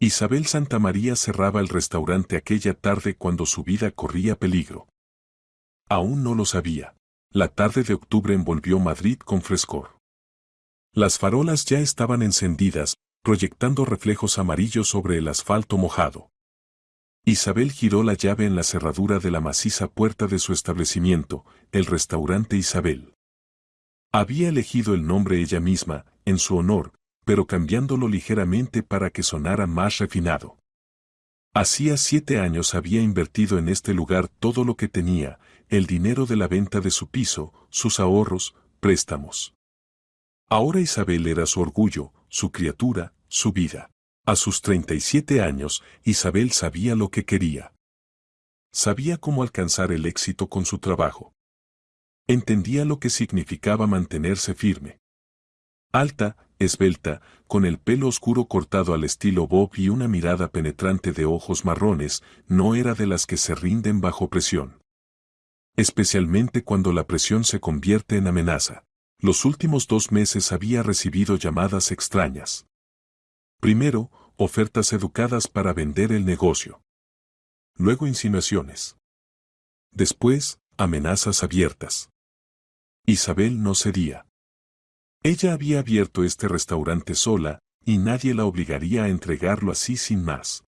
Isabel Santamaría cerraba el restaurante aquella tarde cuando su vida corría peligro. Aún no lo sabía. La tarde de octubre envolvió Madrid con frescor. Las farolas ya estaban encendidas, proyectando reflejos amarillos sobre el asfalto mojado. Isabel giró la llave en la cerradura de la maciza puerta de su establecimiento, el restaurante Isabel. Había elegido el nombre ella misma, en su honor, pero cambiándolo ligeramente para que sonara más refinado. Hacía 7 años había invertido en este lugar todo lo que tenía, el dinero de la venta de su piso, sus ahorros, préstamos. Ahora Isabel era su orgullo, su criatura, su vida. A sus 37 años, Isabel sabía lo que quería. Sabía cómo alcanzar el éxito con su trabajo. Entendía lo que significaba mantenerse firme. Alta, esbelta, con el pelo oscuro cortado al estilo Bob y una mirada penetrante de ojos marrones, no era de las que se rinden bajo presión. Especialmente cuando la presión se convierte en amenaza. Los últimos 2 meses había recibido llamadas extrañas. Primero, ofertas educadas para vender el negocio. Luego insinuaciones. Después, amenazas abiertas. Isabel no cedía. Ella había abierto este restaurante sola, y nadie la obligaría a entregarlo así sin más.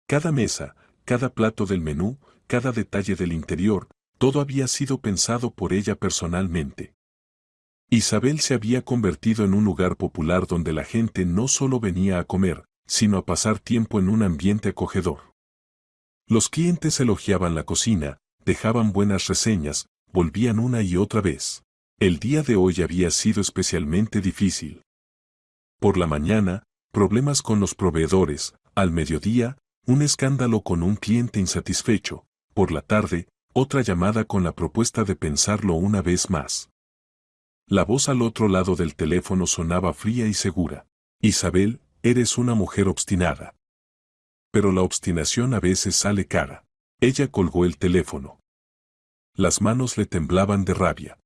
Cada mesa, cada plato del menú, cada detalle del interior, todo había sido pensado por ella personalmente. Isabel se había convertido en un lugar popular donde la gente no solo venía a comer, sino a pasar tiempo en un ambiente acogedor. Los clientes elogiaban la cocina, dejaban buenas reseñas, volvían una y otra vez. El día de hoy había sido especialmente difícil. Por la mañana, problemas con los proveedores, al mediodía, un escándalo con un cliente insatisfecho, por la tarde, otra llamada con la propuesta de pensarlo una vez más. La voz al otro lado del teléfono sonaba fría y segura. Isabel, eres una mujer obstinada. Pero la obstinación a veces sale cara. Ella colgó el teléfono. Las manos le temblaban de rabia.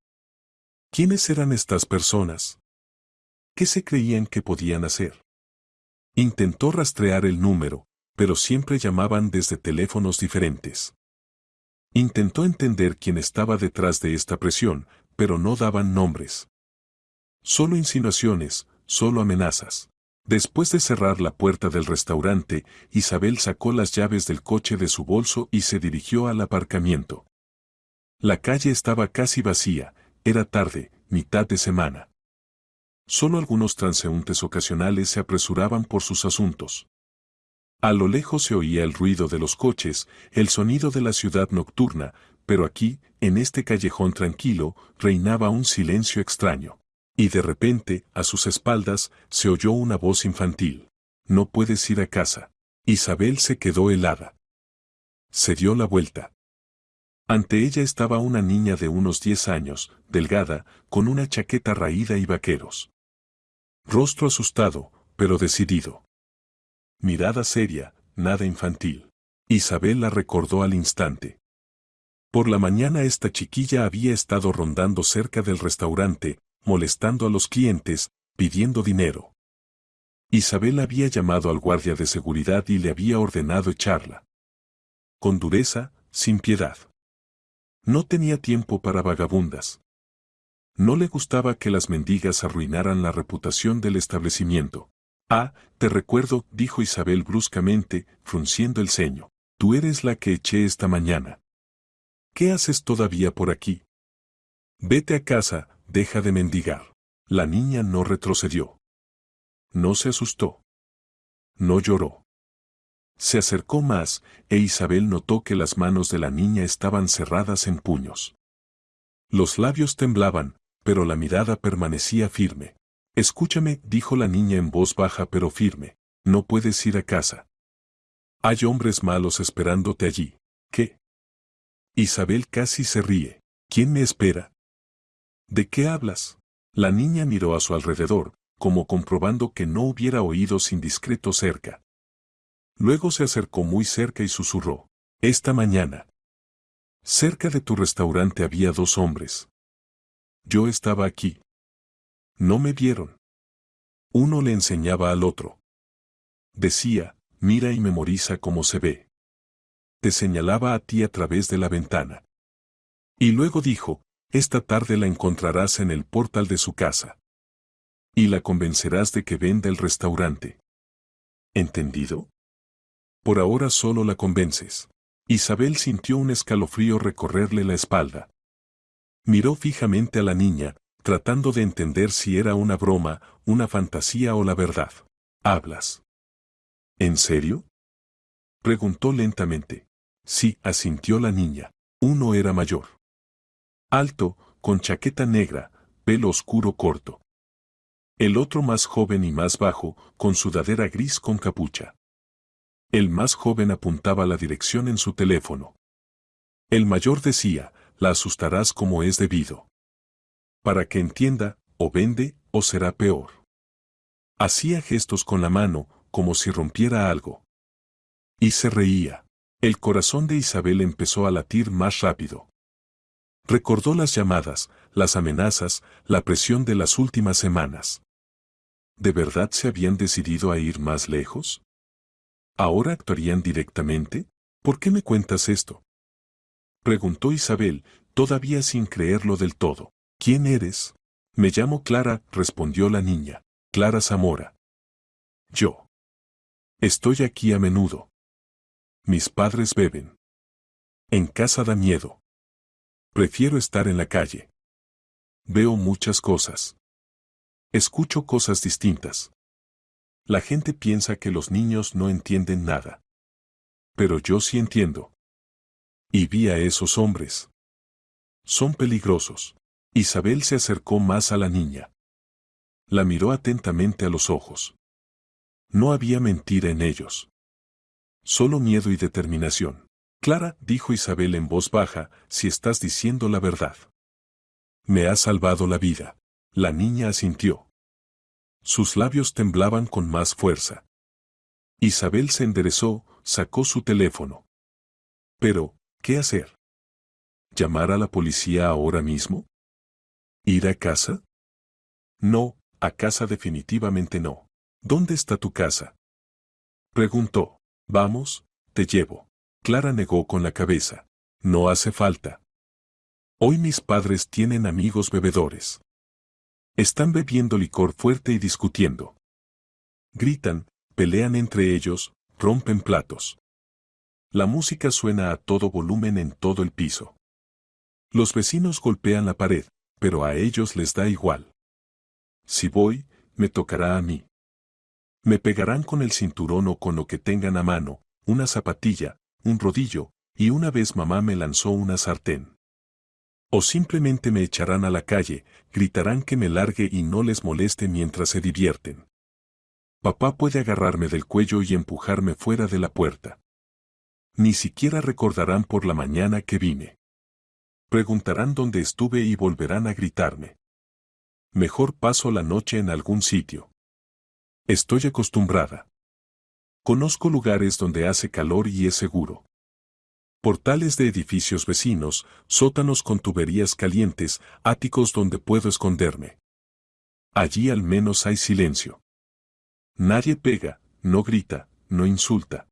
¿Quiénes eran estas personas? ¿Qué se creían que podían hacer? Intentó rastrear el número, pero siempre llamaban desde teléfonos diferentes. Intentó entender quién estaba detrás de esta presión, pero no daban nombres. Solo insinuaciones, solo amenazas. Después de cerrar la puerta del restaurante, Isabel sacó las llaves del coche de su bolso y se dirigió al aparcamiento. La calle estaba casi vacía, era tarde, mitad de semana. Solo algunos transeúntes ocasionales se apresuraban por sus asuntos. A lo lejos se oía el ruido de los coches, el sonido de la ciudad nocturna, pero aquí, en este callejón tranquilo, reinaba un silencio extraño. Y de repente, a sus espaldas, se oyó una voz infantil. No puedes ir a casa. Isabel se quedó helada. Se dio la vuelta. Ante ella estaba una niña de unos 10 años, delgada, con una chaqueta raída y vaqueros. Rostro asustado, pero decidido. Mirada seria, nada infantil. Isabel la recordó al instante. Por la mañana esta chiquilla había estado rondando cerca del restaurante, molestando a los clientes, pidiendo dinero. Isabel había llamado al guardia de seguridad y le había ordenado echarla. Con dureza, sin piedad. No tenía tiempo para vagabundas. No le gustaba que las mendigas arruinaran la reputación del establecimiento. Ah, te recuerdo, dijo Isabel bruscamente, frunciendo el ceño. Tú eres la que eché esta mañana. ¿Qué haces todavía por aquí? Vete a casa, deja de mendigar. La niña no retrocedió. No se asustó. No lloró. Se acercó más, e Isabel notó que las manos de la niña estaban cerradas en puños. Los labios temblaban, pero la mirada permanecía firme. Escúchame, dijo la niña en voz baja pero firme. No puedes ir a casa. Hay hombres malos esperándote allí. ¿Qué? Isabel casi se ríe. ¿Quién me espera? ¿De qué hablas? La niña miró a su alrededor, como comprobando que no hubiera oídos indiscretos cerca. Luego se acercó muy cerca y susurró. Esta mañana. Cerca de tu restaurante había 2 hombres. Yo estaba aquí. No me vieron. Uno le enseñaba al otro. Decía, mira y memoriza cómo se ve. Te señalaba a ti a través de la ventana. Y luego dijo, esta tarde la encontrarás en el portal de su casa. Y la convencerás de que venda el restaurante. ¿Entendido? Por ahora solo la convences. Isabel sintió un escalofrío recorrerle la espalda. Miró fijamente a la niña, tratando de entender si era una broma, una fantasía o la verdad. ¿Hablas? ¿En serio? Preguntó lentamente. Sí, asintió la niña. Uno era mayor. Alto, con chaqueta negra, pelo oscuro corto. El otro más joven y más bajo, con sudadera gris con capucha. El más joven apuntaba la dirección en su teléfono. El mayor decía, la asustarás como es debido. Para que entienda, o vende, o será peor. Hacía gestos con la mano, como si rompiera algo. Y se reía. El corazón de Isabel empezó a latir más rápido. Recordó las llamadas, las amenazas, la presión de las últimas semanas. ¿De verdad se habían decidido a ir más lejos? ¿Ahora actuarían directamente? ¿Por qué me cuentas esto? Preguntó Isabel, todavía sin creerlo del todo. ¿Quién eres? Me llamo Clara, respondió la niña. Clara Zamora. Yo. Estoy aquí a menudo. Mis padres beben. En casa da miedo. Prefiero estar en la calle. Veo muchas cosas. Escucho cosas distintas. La gente piensa que los niños no entienden nada. Pero yo sí entiendo. Y vi a esos hombres. Son peligrosos. Isabel se acercó más a la niña. La miró atentamente a los ojos. No había mentira en ellos. Solo miedo y determinación. Clara, dijo Isabel en voz baja, si estás diciendo la verdad. Me has salvado la vida. La niña asintió. Sus labios temblaban con más fuerza. Isabel se enderezó, sacó su teléfono. Pero, ¿qué hacer? ¿Llamar a la policía ahora mismo? ¿Ir a casa? No, a casa definitivamente no. ¿Dónde está tu casa? Preguntó. Vamos, te llevo. Clara negó con la cabeza. No hace falta. Hoy mis padres tienen amigos bebedores. Están bebiendo licor fuerte y discutiendo. Gritan, pelean entre ellos, rompen platos. La música suena a todo volumen en todo el piso. Los vecinos golpean la pared, pero a ellos les da igual. Si voy, me tocará a mí. Me pegarán con el cinturón o con lo que tengan a mano, una zapatilla, un rodillo, y una vez mamá me lanzó una sartén. O simplemente me echarán a la calle, gritarán que me largue y no les moleste mientras se divierten. Papá puede agarrarme del cuello y empujarme fuera de la puerta. Ni siquiera recordarán por la mañana que vine. Preguntarán dónde estuve y volverán a gritarme. Mejor paso la noche en algún sitio. Estoy acostumbrada. Conozco lugares donde hace calor y es seguro. Portales de edificios vecinos, sótanos con tuberías calientes, áticos donde puedo esconderme. Allí al menos hay silencio. Nadie pega, no grita, no insulta.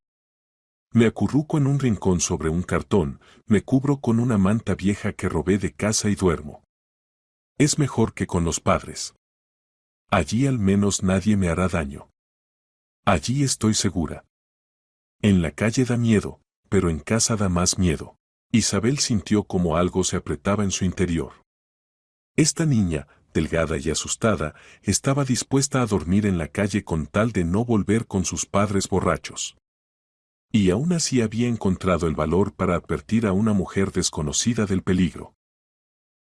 Me acurruco en un rincón sobre un cartón, me cubro con una manta vieja que robé de casa y duermo. Es mejor que con los padres. Allí al menos nadie me hará daño. Allí estoy segura. En la calle da miedo, pero en casa da más miedo. Isabel sintió como algo se apretaba en su interior. Esta niña, delgada y asustada, estaba dispuesta a dormir en la calle con tal de no volver con sus padres borrachos. Y aún así había encontrado el valor para advertir a una mujer desconocida del peligro.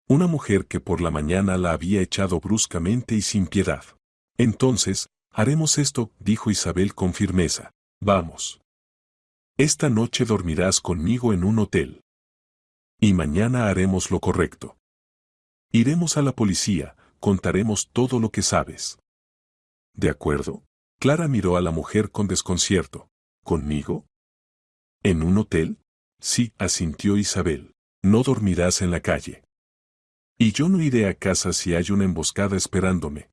Una mujer que por la mañana la había echado bruscamente y sin piedad. Entonces, haremos esto, dijo Isabel con firmeza. Vamos. Esta noche dormirás conmigo en un hotel. Y mañana haremos lo correcto. Iremos a la policía, contaremos todo lo que sabes. ¿De acuerdo? Clara miró a la mujer con desconcierto. ¿Conmigo? ¿En un hotel? Sí, asintió Isabel. No dormirás en la calle. Y yo no iré a casa si hay una emboscada esperándome.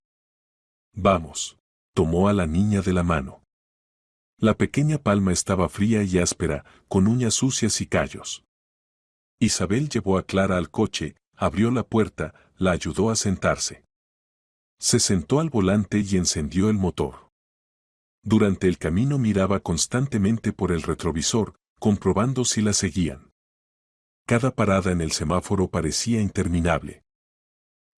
Vamos. Tomó a la niña de la mano. La pequeña palma estaba fría y áspera, con uñas sucias y callos. Isabel llevó a Clara al coche, abrió la puerta, la ayudó a sentarse. Se sentó al volante y encendió el motor. Durante el camino miraba constantemente por el retrovisor, comprobando si la seguían. Cada parada en el semáforo parecía interminable.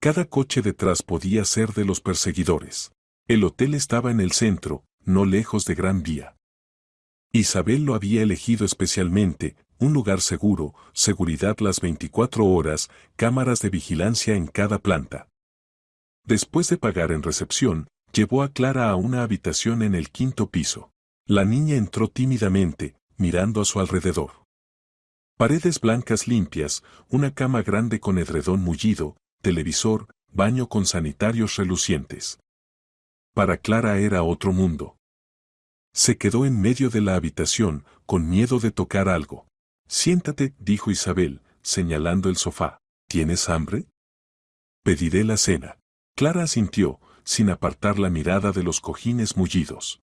Cada coche detrás podía ser de los perseguidores. El hotel estaba en el centro, no lejos de Gran Vía. Isabel lo había elegido especialmente, un lugar seguro, seguridad las 24 horas, cámaras de vigilancia en cada planta. Después de pagar en recepción, llevó a Clara a una habitación en el 5º piso. La niña entró tímidamente, mirando a su alrededor. Paredes blancas limpias, una cama grande con edredón mullido, televisor, baño con sanitarios relucientes. Para Clara era otro mundo. Se quedó en medio de la habitación, con miedo de tocar algo. Siéntate, dijo Isabel, señalando el sofá. ¿Tienes hambre? Pediré la cena. Clara asintió, sin apartar la mirada de los cojines mullidos.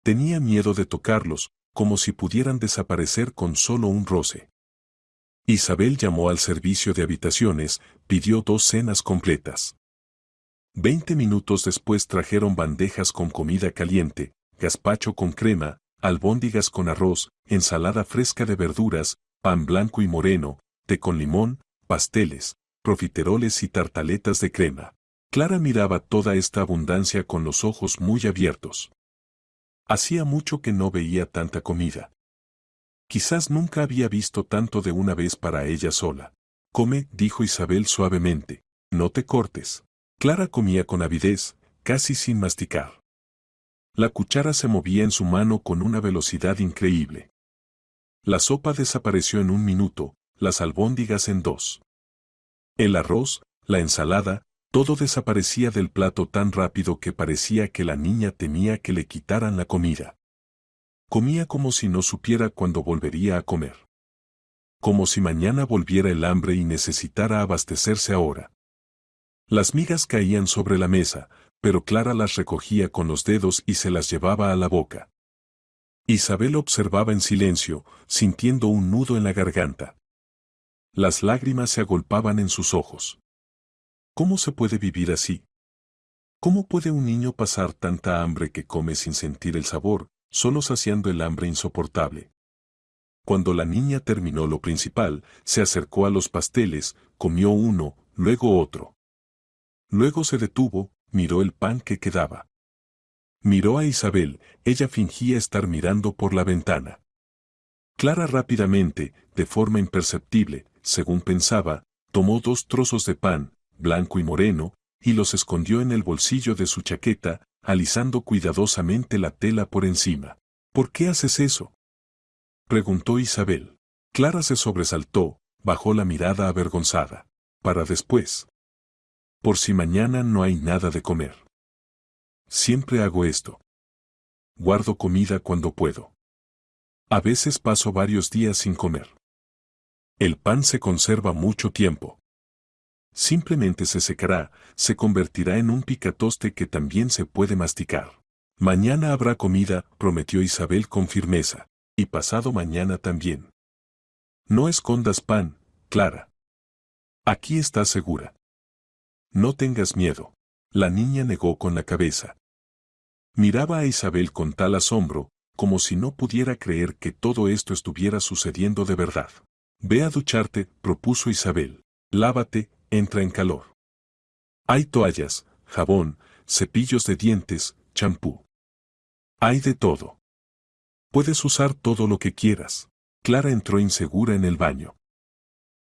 Tenía miedo de tocarlos, como si pudieran desaparecer con solo un roce. Isabel llamó al servicio de habitaciones, pidió 2 cenas completas. 20 minutos después trajeron bandejas con comida caliente, gazpacho con crema, albóndigas con arroz, ensalada fresca de verduras, pan blanco y moreno, té con limón, pasteles, profiteroles y tartaletas de crema. Clara miraba toda esta abundancia con los ojos muy abiertos. Hacía mucho que no veía tanta comida. Quizás nunca había visto tanto de una vez para ella sola. Come, dijo Isabel suavemente. No te cortes. Clara comía con avidez, casi sin masticar. La cuchara se movía en su mano con una velocidad increíble. La sopa desapareció en 1 minuto, las albóndigas en 2. El arroz, la ensalada, todo desaparecía del plato tan rápido que parecía que la niña temía que le quitaran la comida. Comía como si no supiera cuándo volvería a comer. Como si mañana volviera el hambre y necesitara abastecerse ahora. Las migas caían sobre la mesa, pero Clara las recogía con los dedos y se las llevaba a la boca. Isabel observaba en silencio, sintiendo un nudo en la garganta. Las lágrimas se agolpaban en sus ojos. ¿Cómo se puede vivir así? ¿Cómo puede un niño pasar tanta hambre que come sin sentir el sabor, solo saciando el hambre insoportable? Cuando la niña terminó lo principal, se acercó a los pasteles, comió uno, luego otro. Luego se detuvo, miró el pan que quedaba. Miró a Isabel, ella fingía estar mirando por la ventana. Clara rápidamente, de forma imperceptible, según pensaba, tomó 2 trozos de pan, blanco y moreno, y los escondió en el bolsillo de su chaqueta, alisando cuidadosamente la tela por encima. ¿Por qué haces eso?, preguntó Isabel. Clara se sobresaltó, bajó la mirada avergonzada. Para después. Por si mañana no hay nada de comer. Siempre hago esto. Guardo comida cuando puedo. A veces paso varios días sin comer. El pan se conserva mucho tiempo. Simplemente se secará, se convertirá en un picatoste que también se puede masticar. Mañana habrá comida, prometió Isabel con firmeza. Y pasado mañana también. No escondas pan, Clara. Aquí estás segura. No tengas miedo. La niña negó con la cabeza. Miraba a Isabel con tal asombro, como si no pudiera creer que todo esto estuviera sucediendo de verdad. Ve a ducharte, propuso Isabel. Lávate, entra en calor. Hay toallas, jabón, cepillos de dientes, champú. Hay de todo. Puedes usar todo lo que quieras. Clara entró insegura en el baño.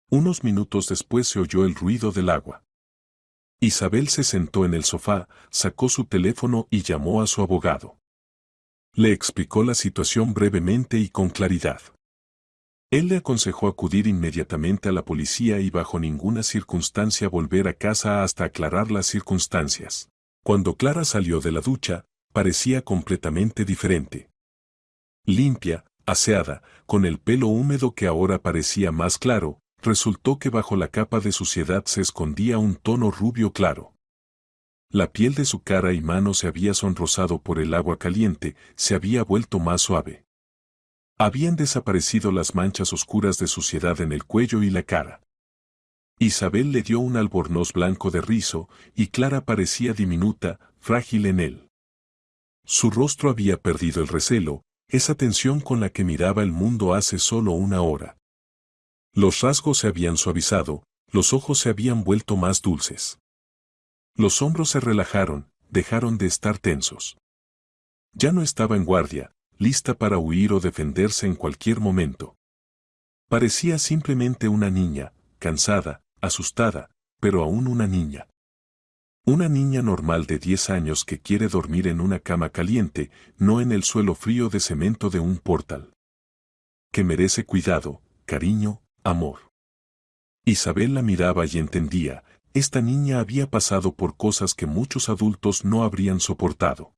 Unos minutos después se oyó el ruido del agua. Isabel se sentó en el sofá, sacó su teléfono y llamó a su abogado. Le explicó la situación brevemente y con claridad. Él le aconsejó acudir inmediatamente a la policía y bajo ninguna circunstancia volver a casa hasta aclarar las circunstancias. Cuando Clara salió de la ducha, parecía completamente diferente. Limpia, aseada, con el pelo húmedo que ahora parecía más claro, resultó que bajo la capa de suciedad se escondía un tono rubio claro. La piel de su cara y manos se había sonrosado por el agua caliente, se había vuelto más suave. Habían desaparecido las manchas oscuras de suciedad en el cuello y la cara. Isabel le dio un albornoz blanco de rizo, y Clara parecía diminuta, frágil en él. Su rostro había perdido el recelo, esa tensión con la que miraba el mundo hace solo una hora. Los rasgos se habían suavizado, los ojos se habían vuelto más dulces. Los hombros se relajaron, dejaron de estar tensos. Ya no estaba en guardia, lista para huir o defenderse en cualquier momento. Parecía simplemente una niña, cansada, asustada, pero aún una niña. Una niña normal de 10 años que quiere dormir en una cama caliente, no en el suelo frío de cemento de un portal. Que merece cuidado, cariño, amor. Isabel la miraba y entendía, esta niña había pasado por cosas que muchos adultos no habrían soportado.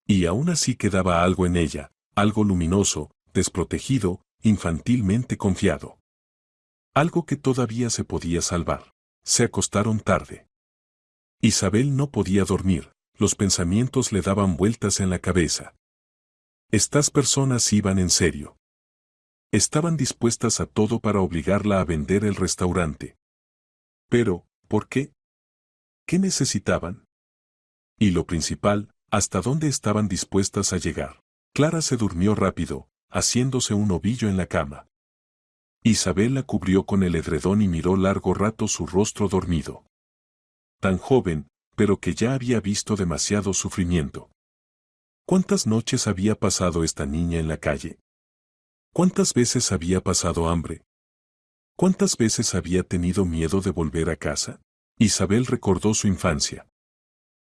Y aún así quedaba algo en ella, algo luminoso, desprotegido, infantilmente confiado. Algo que todavía se podía salvar. Se acostaron tarde. Isabel no podía dormir, los pensamientos le daban vueltas en la cabeza. Estas personas iban en serio. Estaban dispuestas a todo para obligarla a vender el restaurante. Pero, ¿por qué? ¿Qué necesitaban? Y lo principal, ¿hasta dónde estaban dispuestas a llegar? Clara se durmió rápido, haciéndose un ovillo en la cama. Isabel la cubrió con el edredón y miró largo rato su rostro dormido. Tan joven, pero que ya había visto demasiado sufrimiento. ¿Cuántas noches había pasado esta niña en la calle? ¿Cuántas veces había pasado hambre? ¿Cuántas veces había tenido miedo de volver a casa? Isabel recordó su infancia.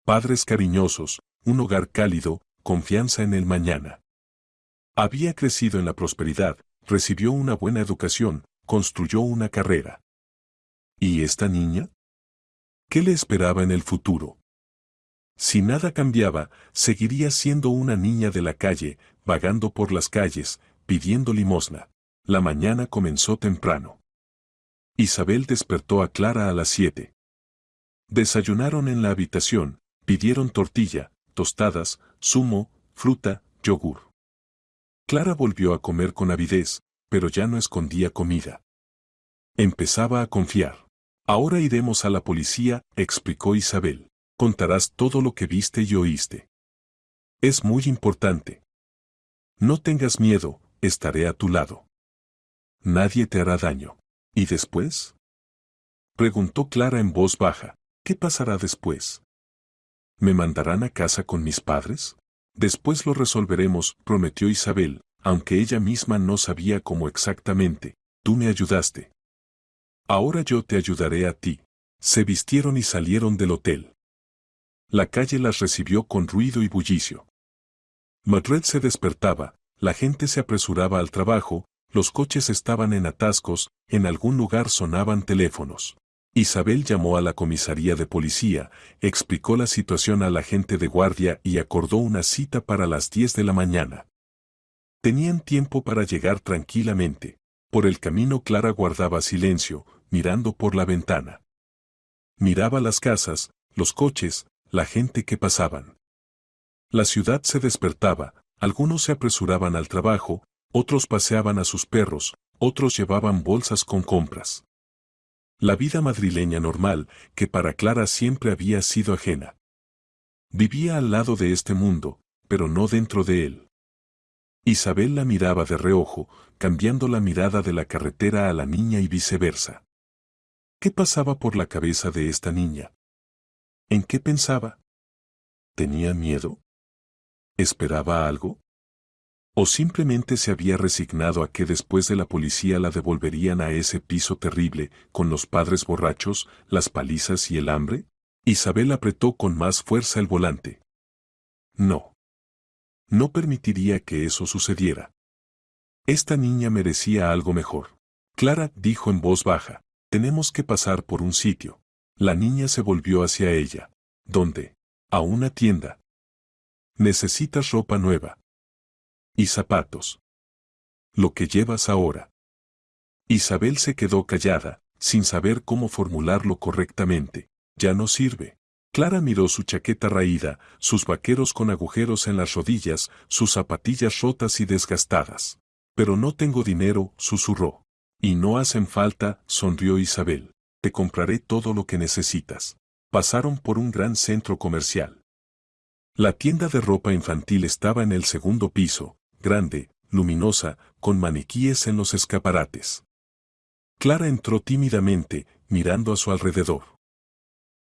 Padres cariñosos, un hogar cálido, confianza en el mañana. Había crecido en la prosperidad, recibió una buena educación, construyó una carrera. ¿Y esta niña? ¿Qué le esperaba en el futuro? Si nada cambiaba, seguiría siendo una niña de la calle, vagando por las calles, pidiendo limosna. La mañana comenzó temprano. Isabel despertó a Clara a las 7. Desayunaron en la habitación, pidieron tortilla, tostadas, zumo, fruta, yogur. Clara volvió a comer con avidez, pero ya no escondía comida. Empezaba a confiar. Ahora iremos a la policía, explicó Isabel. Contarás todo lo que viste y oíste. Es muy importante. No tengas miedo, estaré a tu lado. Nadie te hará daño. ¿Y después? Preguntó Clara en voz baja. ¿Qué pasará después? ¿Me mandarán a casa con mis padres? Después lo resolveremos, prometió Isabel, aunque ella misma no sabía cómo exactamente. Tú me ayudaste. Ahora yo te ayudaré a ti. Se vistieron y salieron del hotel. La calle las recibió con ruido y bullicio. Madrid se despertaba, la gente se apresuraba al trabajo, los coches estaban en atascos, en algún lugar sonaban teléfonos. Isabel llamó a la comisaría de policía, explicó la situación al agente de guardia y acordó una cita para las 10 de la mañana. Tenían tiempo para llegar tranquilamente. Por el camino Clara guardaba silencio, mirando por la ventana. Miraba las casas, los coches, la gente que pasaban. La ciudad se despertaba, algunos se apresuraban al trabajo, otros paseaban a sus perros, otros llevaban bolsas con compras. La vida madrileña normal, que para Clara siempre había sido ajena. Vivía al lado de este mundo, pero no dentro de él. Isabel la miraba de reojo, cambiando la mirada de la carretera a la niña y viceversa. ¿Qué pasaba por la cabeza de esta niña? ¿En qué pensaba? ¿Tenía miedo? ¿Esperaba algo? ¿O simplemente se había resignado a que después de la policía la devolverían a ese piso terrible, con los padres borrachos, las palizas y el hambre? Isabel apretó con más fuerza el volante. No. No permitiría que eso sucediera. Esta niña merecía algo mejor. Clara dijo en voz baja, tenemos que pasar por un sitio. La niña se volvió hacia ella. ¿Dónde? A una tienda. Necesitas ropa nueva. Y zapatos. Lo que llevas ahora. Isabel se quedó callada, sin saber cómo formularlo correctamente. Ya no sirve. Clara miró su chaqueta raída, sus vaqueros con agujeros en las rodillas, sus zapatillas rotas y desgastadas. Pero no tengo dinero, susurró. Y no hacen falta, sonrió Isabel. Te compraré todo lo que necesitas. Pasaron por un gran centro comercial. La tienda de ropa infantil estaba en el segundo piso, grande, luminosa, con maniquíes en los escaparates. Clara entró tímidamente, mirando a su alrededor.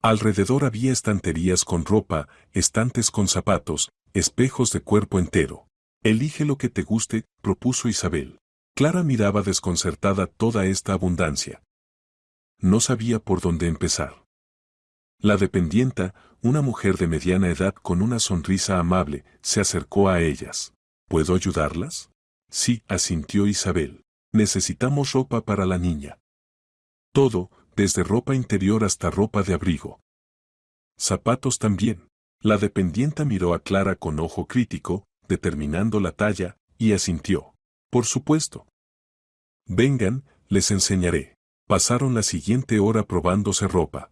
Alrededor había estanterías con ropa, estantes con zapatos, espejos de cuerpo entero. Elige lo que te guste, propuso Isabel. Clara miraba desconcertada toda esta abundancia. No sabía por dónde empezar. La dependienta, una mujer de mediana edad con una sonrisa amable, se acercó a ellas. ¿Puedo ayudarlas? Sí, asintió Isabel. Necesitamos ropa para la niña. Todo, desde ropa interior hasta ropa de abrigo. Zapatos también. La dependienta miró a Clara con ojo crítico, determinando la talla, y asintió. Por supuesto. Vengan, les enseñaré. Pasaron la siguiente hora probándose ropa.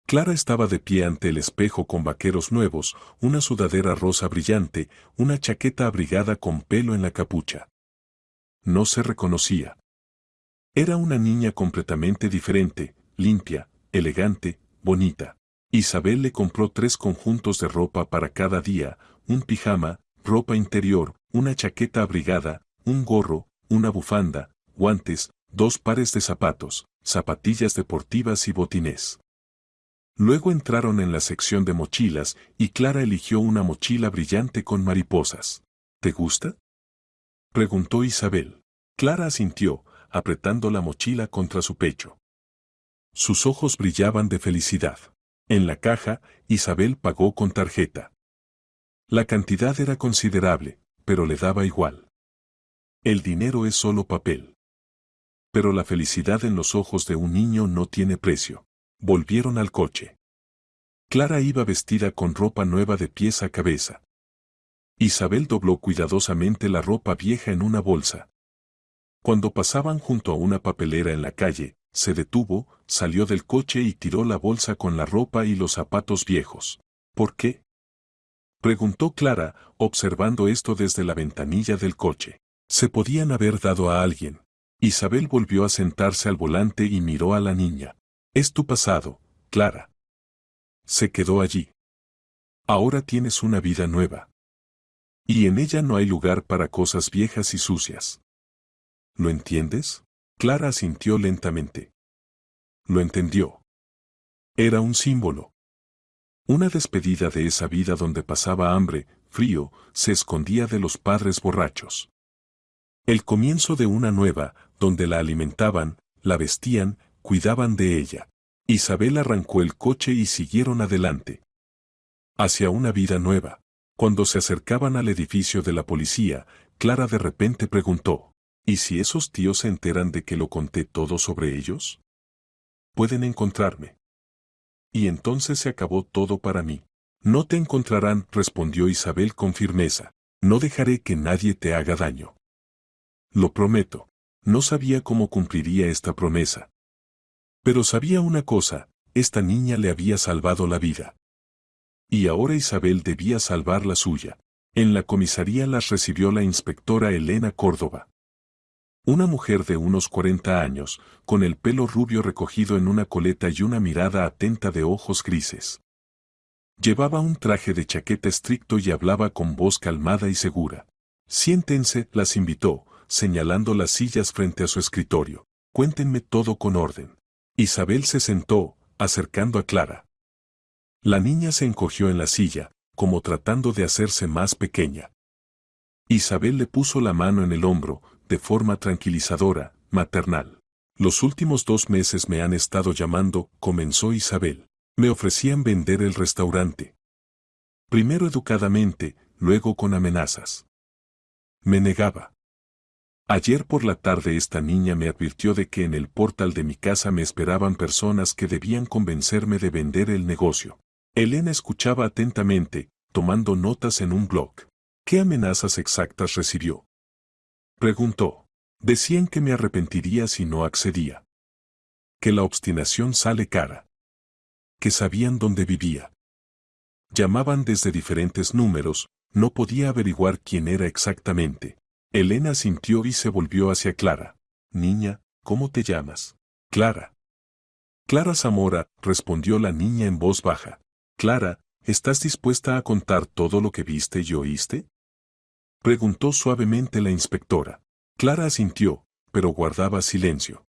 Clara estaba de pie ante el espejo con vaqueros nuevos, una sudadera rosa brillante, una chaqueta abrigada con pelo en la capucha. No se reconocía. Era una niña completamente diferente, limpia, elegante, bonita. Isabel le compró 3 conjuntos de ropa para cada día, un pijama, ropa interior, una chaqueta abrigada, un gorro, una bufanda, guantes, 2 pares de zapatos, zapatillas deportivas y botines. Luego entraron en la sección de mochilas y Clara eligió una mochila brillante con mariposas. ¿Te gusta?, preguntó Isabel. Clara asintió, apretando la mochila contra su pecho. Sus ojos brillaban de felicidad. En la caja, Isabel pagó con tarjeta. La cantidad era considerable, pero le daba igual. El dinero es solo papel. Pero la felicidad en los ojos de un niño no tiene precio. Volvieron al coche. Clara iba vestida con ropa nueva de pies a cabeza. Isabel dobló cuidadosamente la ropa vieja en una bolsa. Cuando pasaban junto a una papelera en la calle, se detuvo, salió del coche y tiró la bolsa con la ropa y los zapatos viejos. ¿Por qué?, preguntó Clara, observando esto desde la ventanilla del coche. Se podían haber dado a alguien. Isabel volvió a sentarse al volante y miró a la niña. Es tu pasado, Clara. Se quedó allí. Ahora tienes una vida nueva. Y en ella no hay lugar para cosas viejas y sucias. ¿Lo entiendes? Clara asintió lentamente. Lo entendió. Era un símbolo. Una despedida de esa vida donde pasaba hambre, frío, se escondía de los padres borrachos. El comienzo de una nueva, donde la alimentaban, la vestían, cuidaban de ella. Isabel arrancó el coche y siguieron adelante. Hacia una vida nueva. Cuando se acercaban al edificio de la policía, Clara de repente preguntó, ¿y si esos tíos se enteran de que lo conté todo sobre ellos? Pueden encontrarme. Y entonces se acabó todo para mí. No te encontrarán, respondió Isabel con firmeza. No dejaré que nadie te haga daño. Lo prometo. No sabía cómo cumpliría esta promesa. Pero sabía una cosa, esta niña le había salvado la vida. Y ahora Isabel debía salvar la suya. En la comisaría las recibió la inspectora Elena Córdoba. Una mujer de unos 40 años, con el pelo rubio recogido en una coleta y una mirada atenta de ojos grises. Llevaba un traje de chaqueta estricto y hablaba con voz calmada y segura. Siéntense, las invitó, señalando las sillas frente a su escritorio. Cuéntenme todo con orden. Isabel se sentó, acercando a Clara. La niña se encogió en la silla, como tratando de hacerse más pequeña. Isabel le puso la mano en el hombro, de forma tranquilizadora, maternal. Los últimos 2 meses me han estado llamando, comenzó Isabel. Me ofrecían vender el restaurante. Primero educadamente, luego con amenazas. Me negaba. Ayer por la tarde esta niña me advirtió de que en el portal de mi casa me esperaban personas que debían convencerme de vender el negocio. Elena escuchaba atentamente, tomando notas en un blog. ¿Qué amenazas exactas recibió?, preguntó. Decían que me arrepentiría si no accedía. Que la obstinación sale cara. que sabían dónde vivía. Llamaban desde diferentes números, no podía averiguar quién era exactamente. Elena sintió y se volvió hacia Clara. Niña, ¿cómo te llamas? Clara. Clara Zamora, respondió la niña en voz baja. Clara, ¿estás dispuesta a contar todo lo que viste y oíste? Preguntó suavemente la inspectora. Clara asintió, pero guardaba silencio.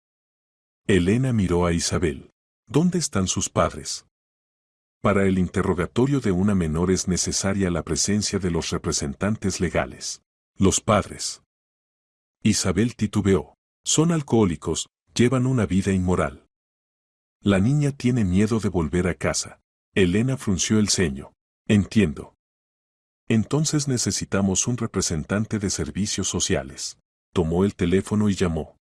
Elena miró a Isabel. ¿Dónde están sus padres? Para el interrogatorio de una menor es necesaria la presencia de los representantes legales. Los padres. Isabel titubeó. Son alcohólicos, llevan una vida inmoral. La niña tiene miedo de volver a casa. Elena frunció el ceño. Entiendo. Entonces necesitamos un representante de servicios sociales. Tomó el teléfono y llamó.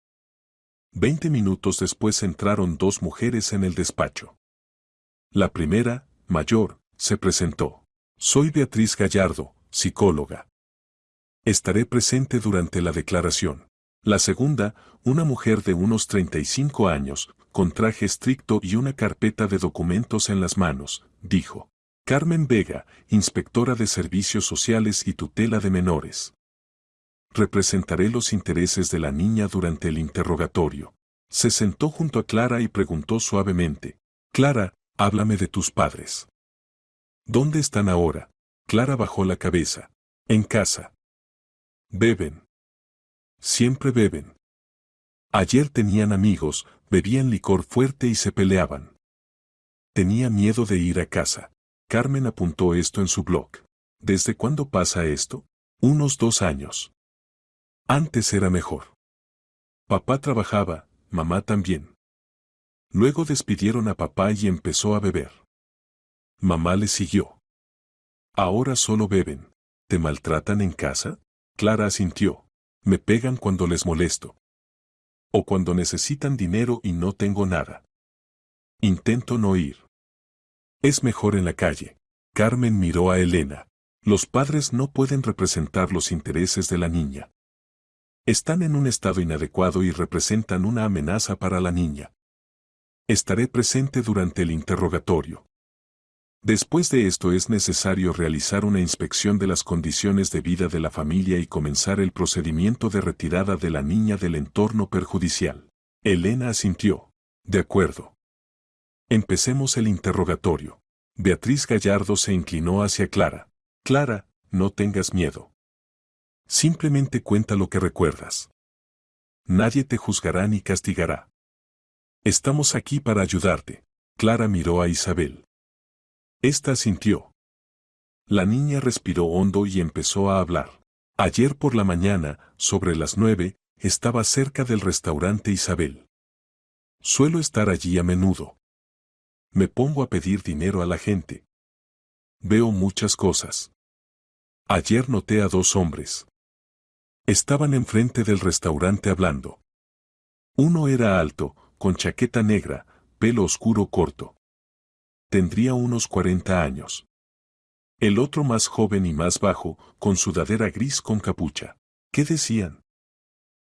20 minutos después entraron dos mujeres en el despacho. La primera, mayor, se presentó. Soy Beatriz Gallardo, psicóloga. Estaré presente durante la declaración. La segunda, una mujer de unos 35 años, con traje estricto y una carpeta de documentos en las manos, dijo. Carmen Vega, inspectora de Servicios Sociales y Tutela de Menores. Representaré los intereses de la niña durante el interrogatorio. Se sentó junto a Clara y preguntó suavemente. Clara, háblame de tus padres. ¿Dónde están ahora? Clara bajó la cabeza. En casa. Beben. Siempre beben. Ayer tenían amigos, bebían licor fuerte y se peleaban. Tenía miedo de ir a casa. Carmen apuntó esto en su blog. ¿Desde cuándo pasa esto? Unos 2 años. Antes era mejor. Papá trabajaba, mamá también. Luego despidieron a papá y empezó a beber. Mamá le siguió. Ahora solo beben. ¿Te maltratan en casa? Clara asintió. Me pegan cuando les molesto. O cuando necesitan dinero y no tengo nada. Intento no ir. Es mejor en la calle. Carmen miró a Elena. Los padres no pueden representar los intereses de la niña. Están en un estado inadecuado y representan una amenaza para la niña. Estaré presente durante el interrogatorio. Después de esto es necesario realizar una inspección de las condiciones de vida de la familia y comenzar el procedimiento de retirada de la niña del entorno perjudicial. Elena asintió. De acuerdo. Empecemos el interrogatorio. Beatriz Gallardo se inclinó hacia Clara. Clara, no tengas miedo. Simplemente cuenta lo que recuerdas. Nadie te juzgará ni castigará. Estamos aquí para ayudarte. Clara miró a Isabel. Esta asintió. La niña respiró hondo y empezó a hablar. Ayer por la mañana, sobre las 9, estaba cerca del restaurante Isabel. Suelo estar allí a menudo. Me pongo a pedir dinero a la gente. Veo muchas cosas. Ayer noté a 2 hombres. Estaban enfrente del restaurante hablando. Uno era alto, con chaqueta negra, pelo oscuro corto. Tendría unos 40 años. El otro más joven y más bajo, con sudadera gris con capucha. ¿Qué decían?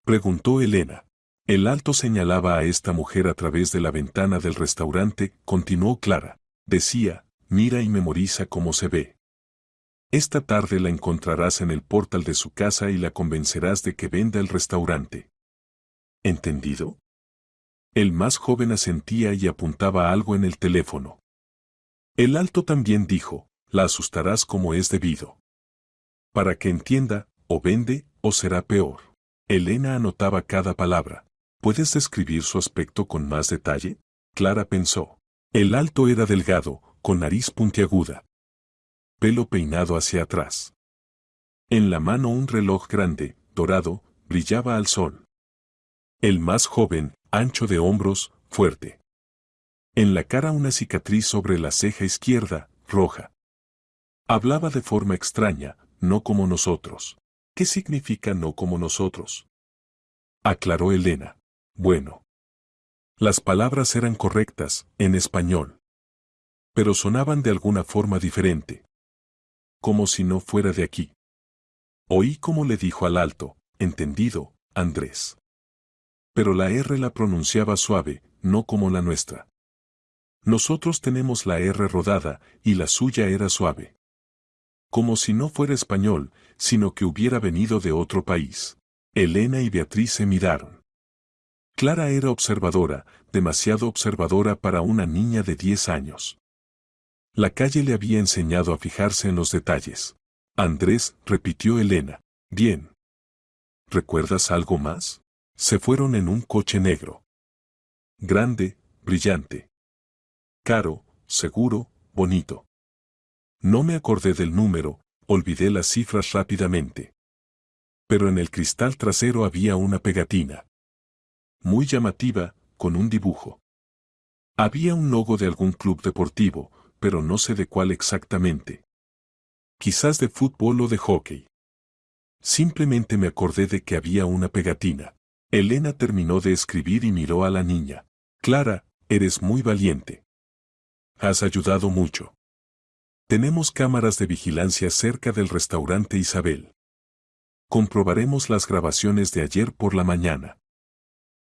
Preguntó Elena. El alto señalaba a esta mujer a través de la ventana del restaurante, continuó Clara. Decía, mira y memoriza cómo se ve. Esta tarde la encontrarás en el portal de su casa y la convencerás de que venda el restaurante. ¿Entendido? El más joven asentía y apuntaba algo en el teléfono. El alto también dijo, la asustarás como es debido. Para que entienda, o vende, o será peor. Elena anotaba cada palabra. ¿Puedes describir su aspecto con más detalle? Clara pensó. El alto era delgado, con nariz puntiaguda. Pelo peinado hacia atrás. En la mano un reloj grande, dorado, brillaba al sol. El más joven, ancho de hombros, fuerte. En la cara una cicatriz sobre la ceja izquierda, roja. Hablaba de forma extraña, no como nosotros. ¿Qué significa no como nosotros? Aclaró Elena. Bueno. Las palabras eran correctas, en español. Pero sonaban de alguna forma diferente. Como si no fuera de aquí. Oí como le dijo al alto, entendido, Andrés. Pero la R la pronunciaba suave, no como la nuestra. Nosotros tenemos la R rodada, y la suya era suave. Como si no fuera español, sino que hubiera venido de otro país. Elena y Beatriz se miraron. Clara era observadora, demasiado observadora para una niña de 10 años. La calle le había enseñado a fijarse en los detalles. Andrés, repitió Elena. Bien. ¿Recuerdas algo más? Se fueron en un coche negro. Grande, brillante. Caro, seguro, bonito. No me acordé del número, olvidé las cifras rápidamente. Pero en el cristal trasero había una pegatina. Muy llamativa, con un dibujo. Había un logo de algún club deportivo, pero no sé de cuál exactamente. Quizás de fútbol o de hockey. Simplemente me acordé de que había una pegatina. Elena terminó de escribir y miró a la niña. Clara, eres muy valiente. Has ayudado mucho. Tenemos cámaras de vigilancia cerca del restaurante Isabel. Comprobaremos las grabaciones de ayer por la mañana.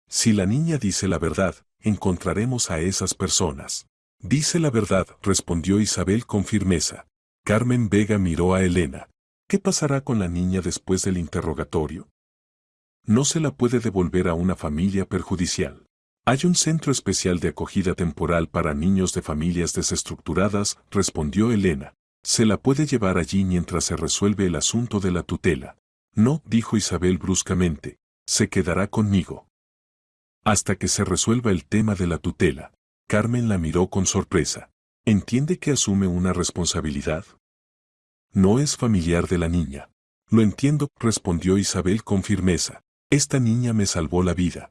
Si la niña dice la verdad, encontraremos a esas personas. Dice la verdad, respondió Isabel con firmeza. Carmen Vega miró a Elena. ¿Qué pasará con la niña después del interrogatorio? No se la puede devolver a una familia perjudicial. Hay un centro especial de acogida temporal para niños de familias desestructuradas, respondió Elena. Se la puede llevar allí mientras se resuelve el asunto de la tutela. No, dijo Isabel bruscamente. Se quedará conmigo. Hasta que se resuelva el tema de la tutela. Carmen la miró con sorpresa. ¿Entiende que asume una responsabilidad? No es familiar de la niña. Lo entiendo, respondió Isabel con firmeza. Esta niña me salvó la vida.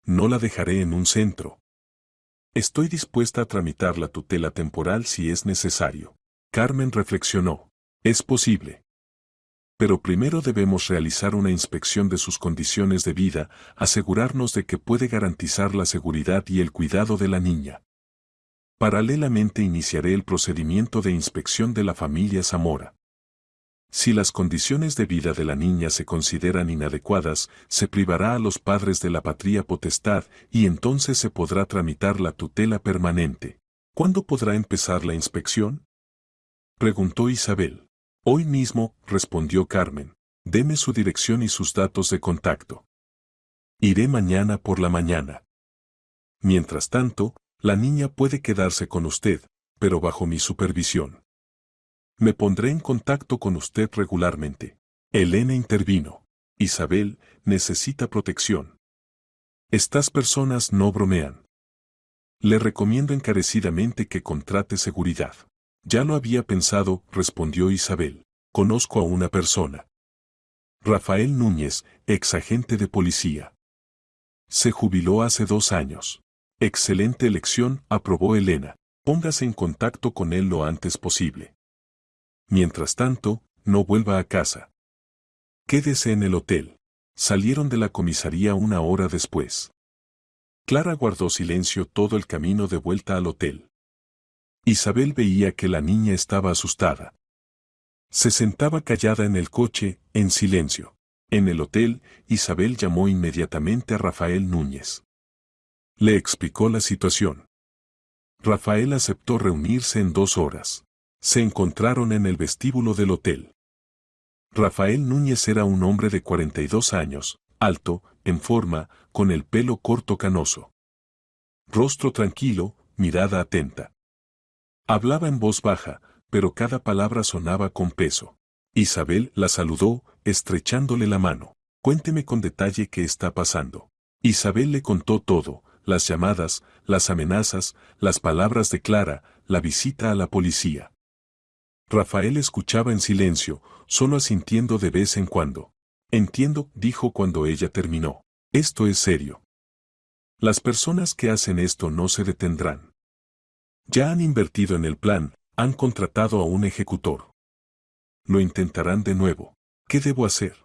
No la dejaré en un centro. Estoy dispuesta a tramitar la tutela temporal si es necesario. Carmen reflexionó. Es posible. Pero primero debemos realizar una inspección de sus condiciones de vida, asegurarnos de que puede garantizar la seguridad y el cuidado de la niña. Paralelamente iniciaré el procedimiento de inspección de la familia Zamora. Si las condiciones de vida de la niña se consideran inadecuadas, se privará a los padres de la patria potestad y entonces se podrá tramitar la tutela permanente. ¿Cuándo podrá empezar la inspección? Preguntó Isabel. Hoy mismo, respondió Carmen. Deme su dirección y sus datos de contacto. Iré mañana por la mañana. Mientras tanto, la niña puede quedarse con usted, pero bajo mi supervisión. Me pondré en contacto con usted regularmente. Elena intervino. Isabel, necesita protección. Estas personas no bromean. Le recomiendo encarecidamente que contrate seguridad. Ya lo había pensado, respondió Isabel. Conozco a una persona. Rafael Núñez, ex agente de policía. Se jubiló hace 2 años. Excelente elección, aprobó Elena. Póngase en contacto con él lo antes posible. Mientras tanto, no vuelva a casa. Quédese en el hotel. Salieron de la comisaría 1 hora después. Clara guardó silencio todo el camino de vuelta al hotel. Isabel veía que la niña estaba asustada. Se sentaba callada en el coche, en silencio. En el hotel, Isabel llamó inmediatamente a Rafael Núñez. Le explicó la situación. Rafael aceptó reunirse en 2 horas. Se encontraron en el vestíbulo del hotel. Rafael Núñez era un hombre de 42 años, alto, en forma, con el pelo corto canoso. Rostro tranquilo, mirada atenta. Hablaba en voz baja, pero cada palabra sonaba con peso. Isabel la saludó, estrechándole la mano. Cuénteme con detalle qué está pasando. Isabel le contó todo, las llamadas, las amenazas, las palabras de Clara, la visita a la policía. Rafael escuchaba en silencio, solo asintiendo de vez en cuando. Entiendo, dijo cuando ella terminó. Esto es serio. Las personas que hacen esto no se detendrán. Ya han invertido en el plan, han contratado a un ejecutor. Lo intentarán de nuevo. ¿Qué debo hacer?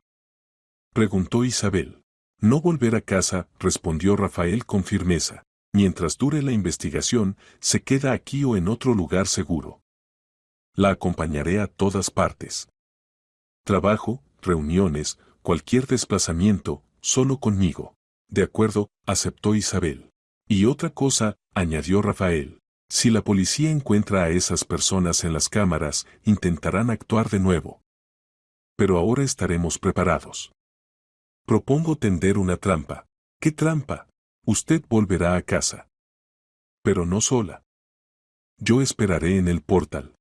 Preguntó Isabel. No volver a casa, respondió Rafael con firmeza. Mientras dure la investigación, se queda aquí o en otro lugar seguro. La acompañaré a todas partes. Trabajo, reuniones, cualquier desplazamiento, solo conmigo. De acuerdo, aceptó Isabel. Y otra cosa, añadió Rafael. Si la policía encuentra a esas personas en las cámaras, intentarán actuar de nuevo. Pero ahora estaremos preparados. Propongo tender una trampa. ¿Qué trampa? Usted volverá a casa. Pero no sola. Yo esperaré en el portal.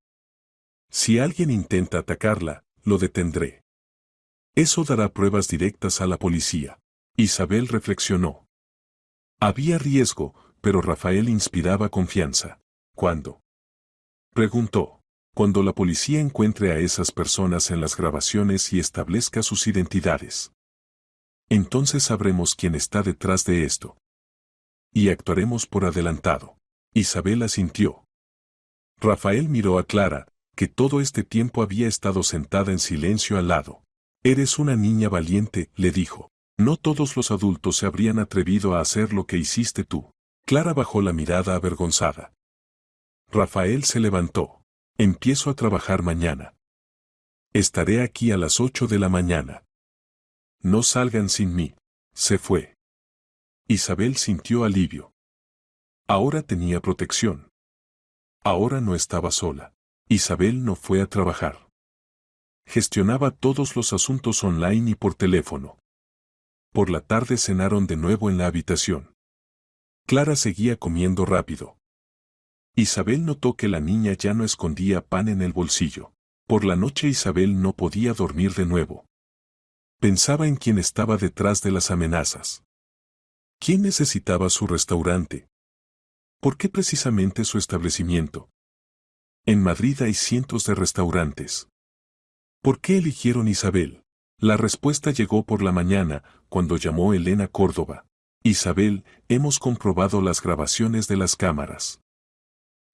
Si alguien intenta atacarla, lo detendré. Eso dará pruebas directas a la policía. Isabel reflexionó. Había riesgo, pero Rafael inspiraba confianza. ¿Cuándo? Preguntó. Cuando la policía encuentre a esas personas en las grabaciones y establezca sus identidades. Entonces sabremos quién está detrás de esto. Y actuaremos por adelantado. Isabel asintió. Rafael miró a Clara, que todo este tiempo había estado sentada en silencio al lado. Eres una niña valiente, le dijo. No todos los adultos se habrían atrevido a hacer lo que hiciste tú. Clara bajó la mirada avergonzada. Rafael se levantó. Empiezo a trabajar mañana. Estaré aquí a las 8 de la mañana. No salgan sin mí. Se fue. Isabel sintió alivio. Ahora tenía protección. Ahora no estaba sola. Isabel no fue a trabajar. Gestionaba todos los asuntos online y por teléfono. Por la tarde cenaron de nuevo en la habitación. Clara seguía comiendo rápido. Isabel notó que la niña ya no escondía pan en el bolsillo. Por la noche Isabel no podía dormir de nuevo. Pensaba en quién estaba detrás de las amenazas. ¿Quién necesitaba su restaurante? ¿Por qué precisamente su establecimiento? En Madrid hay cientos de restaurantes. ¿Por qué eligieron Isabel? La respuesta llegó por la mañana, cuando llamó Elena Córdoba. Isabel, hemos comprobado las grabaciones de las cámaras.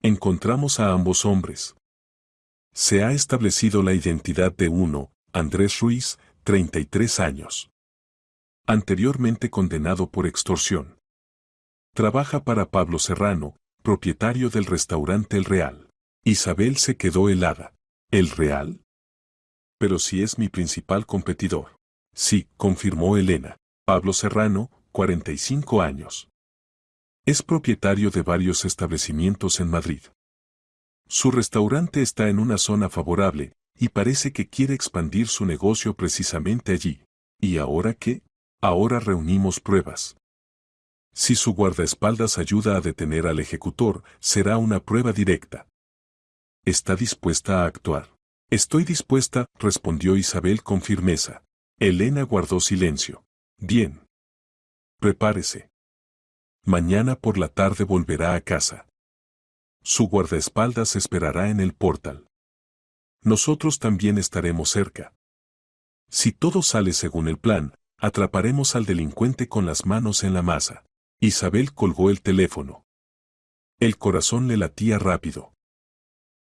Encontramos a ambos hombres. Se ha establecido la identidad de uno, Andrés Ruiz, 33 años. Anteriormente condenado por extorsión. Trabaja para Pablo Serrano, propietario del restaurante El Real. Isabel se quedó helada. ¿El Real? Pero si es mi principal competidor. Sí, confirmó Elena. Pablo Serrano, 45 años. Es propietario de varios establecimientos en Madrid. Su restaurante está en una zona favorable, y parece que quiere expandir su negocio precisamente allí. ¿Y ahora qué? Ahora reunimos pruebas. Si su guardaespaldas ayuda a detener al ejecutor, será una prueba directa. ¿Está dispuesta a actuar? Estoy dispuesta, respondió Isabel con firmeza. Elena guardó silencio. Bien. Prepárese. Mañana por la tarde volverá a casa. Su guardaespaldas esperará en el portal. Nosotros también estaremos cerca. Si todo sale según el plan, atraparemos al delincuente con las manos en la masa. Isabel colgó el teléfono. El corazón le latía rápido.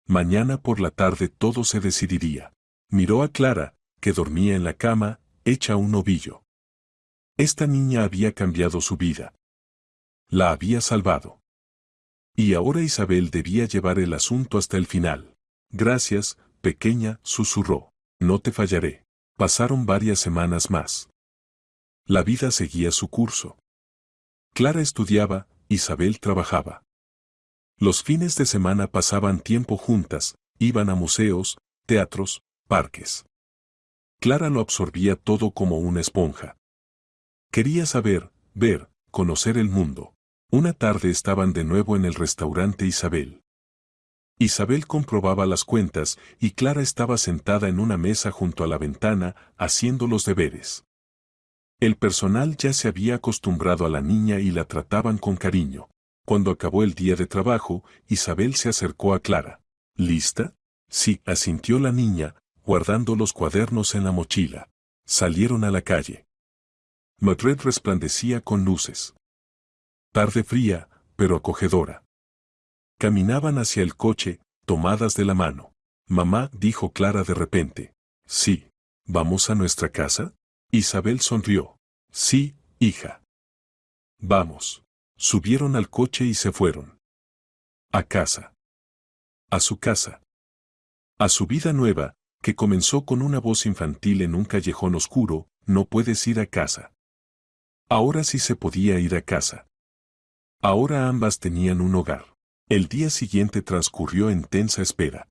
Mañana por la tarde todo se decidiría. Miró a Clara, que dormía en la cama, hecha un ovillo. Esta niña había cambiado su vida. La había salvado. Y ahora Isabel debía llevar el asunto hasta el final. Gracias, pequeña, susurró. No te fallaré. Pasaron varias semanas más. La vida seguía su curso. Clara estudiaba, Isabel trabajaba. Los fines de semana pasaban tiempo juntas, iban a museos, teatros, parques. Clara lo absorbía todo como una esponja. Quería saber, ver, conocer el mundo. Una tarde estaban de nuevo en el restaurante Isabel. Isabel comprobaba las cuentas y Clara estaba sentada en una mesa junto a la ventana, haciendo los deberes. El personal ya se había acostumbrado a la niña y la trataban con cariño. Cuando acabó el día de trabajo, Isabel se acercó a Clara. ¿Lista? Sí, asintió la niña, guardando los cuadernos en la mochila. Salieron a la calle. Madrid resplandecía con luces. Tarde fría, pero acogedora. Caminaban hacia el coche, tomadas de la mano. Mamá, dijo Clara de repente. Sí. ¿Vamos a nuestra casa? Isabel sonrió. Sí, hija. Vamos. Subieron al coche y se fueron. A casa. A su casa. A su vida nueva, que comenzó con una voz infantil en un callejón oscuro, no puedes ir a casa. Ahora sí se podía ir a casa. Ahora ambas tenían un hogar. El día siguiente transcurrió en tensa espera.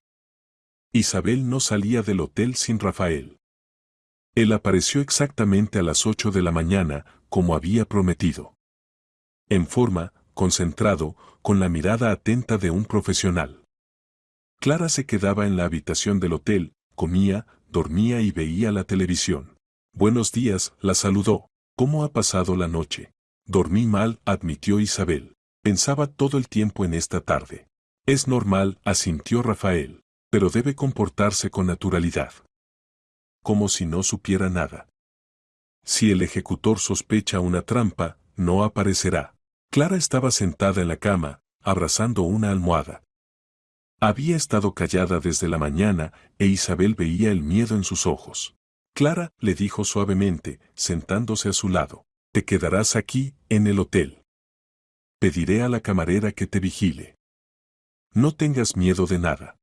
Isabel no salía del hotel sin Rafael. Él apareció exactamente a las 8 de la mañana, como había prometido. En forma, concentrado, con la mirada atenta de un profesional. Clara se quedaba en la habitación del hotel, comía, dormía y veía la televisión. Buenos días, la saludó. ¿Cómo ha pasado la noche? Dormí mal, admitió Isabel. Pensaba todo el tiempo en esta tarde. Es normal, asintió Rafael, pero debe comportarse con naturalidad. Como si no supiera nada. Si el ejecutor sospecha una trampa, no aparecerá. Clara estaba sentada en la cama, abrazando una almohada. Había estado callada desde la mañana, e Isabel veía el miedo en sus ojos. Clara, le dijo suavemente, sentándose a su lado, te quedarás aquí, en el hotel. Pediré a la camarera que te vigile. No tengas miedo de nada.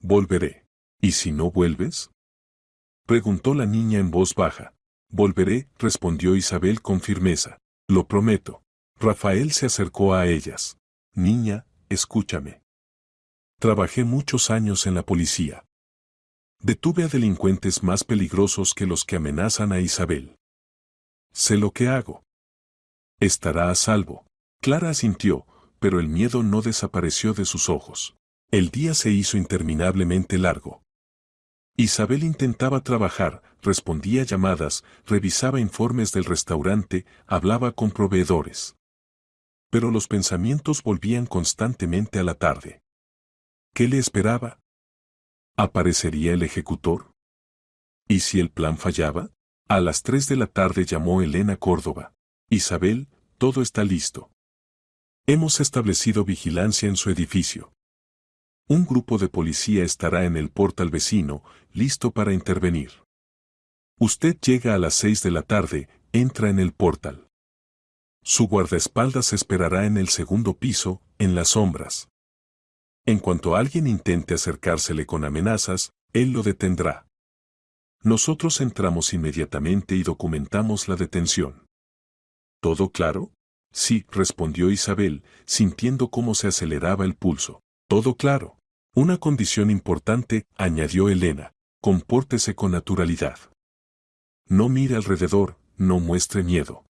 Volveré. ¿Y si no vuelves? Preguntó la niña en voz baja. Volveré, respondió Isabel con firmeza. Lo prometo. Rafael se acercó a ellas. Niña, escúchame. Trabajé muchos años en la policía. Detuve a delincuentes más peligrosos que los que amenazan a Isabel. Sé lo que hago. Estará a salvo. Clara asintió, pero el miedo no desapareció de sus ojos. El día se hizo interminablemente largo. Isabel intentaba trabajar, respondía llamadas, revisaba informes del restaurante, hablaba con proveedores. Pero los pensamientos volvían constantemente a la tarde. ¿Qué le esperaba? ¿Aparecería el ejecutor? ¿Y si el plan fallaba? A las 3 de la tarde llamó Elena Córdoba. Isabel, todo está listo. Hemos establecido vigilancia en su edificio. Un grupo de policía estará en el portal vecino, listo para intervenir. Usted llega a las 6 de la tarde, entra en el portal. Su guardaespaldas esperará en el segundo piso, en las sombras. En cuanto alguien intente acercársele con amenazas, él lo detendrá. Nosotros entramos inmediatamente y documentamos la detención. ¿Todo claro? Sí, respondió Isabel, sintiendo cómo se aceleraba el pulso. Todo claro. Una condición importante, añadió Elena, compórtese con naturalidad. No mire alrededor, no muestre miedo.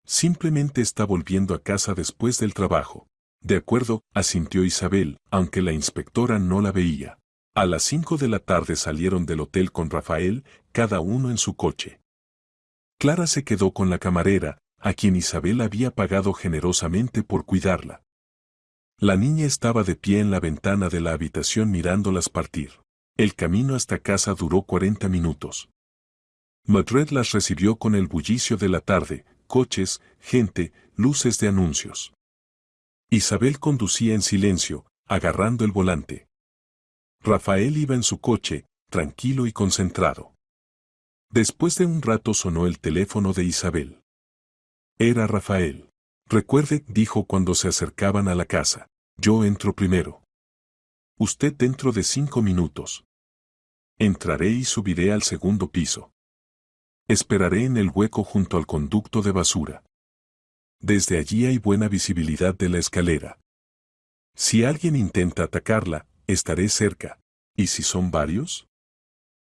Simplemente está volviendo a casa después del trabajo. De acuerdo, asintió Isabel, aunque la inspectora no la veía. A las 5 de la tarde salieron del hotel con Rafael, cada uno en su coche. Clara se quedó con la camarera, a quien Isabel había pagado generosamente por cuidarla. La niña estaba de pie en la ventana de la habitación mirándolas partir. El camino hasta casa duró 40 minutos. Madred las recibió con el bullicio de la tarde, coches, gente, luces de anuncios. Isabel conducía en silencio, agarrando el volante. Rafael iba en su coche, tranquilo y concentrado. Después de un rato sonó el teléfono de Isabel. Era Rafael. Recuerde, dijo cuando se acercaban a la casa. Yo entro primero. Usted dentro de 5 minutos. Entraré y subiré al segundo piso. Esperaré en el hueco junto al conducto de basura. Desde allí hay buena visibilidad de la escalera. Si alguien intenta atacarla, estaré cerca. ¿Y si son varios?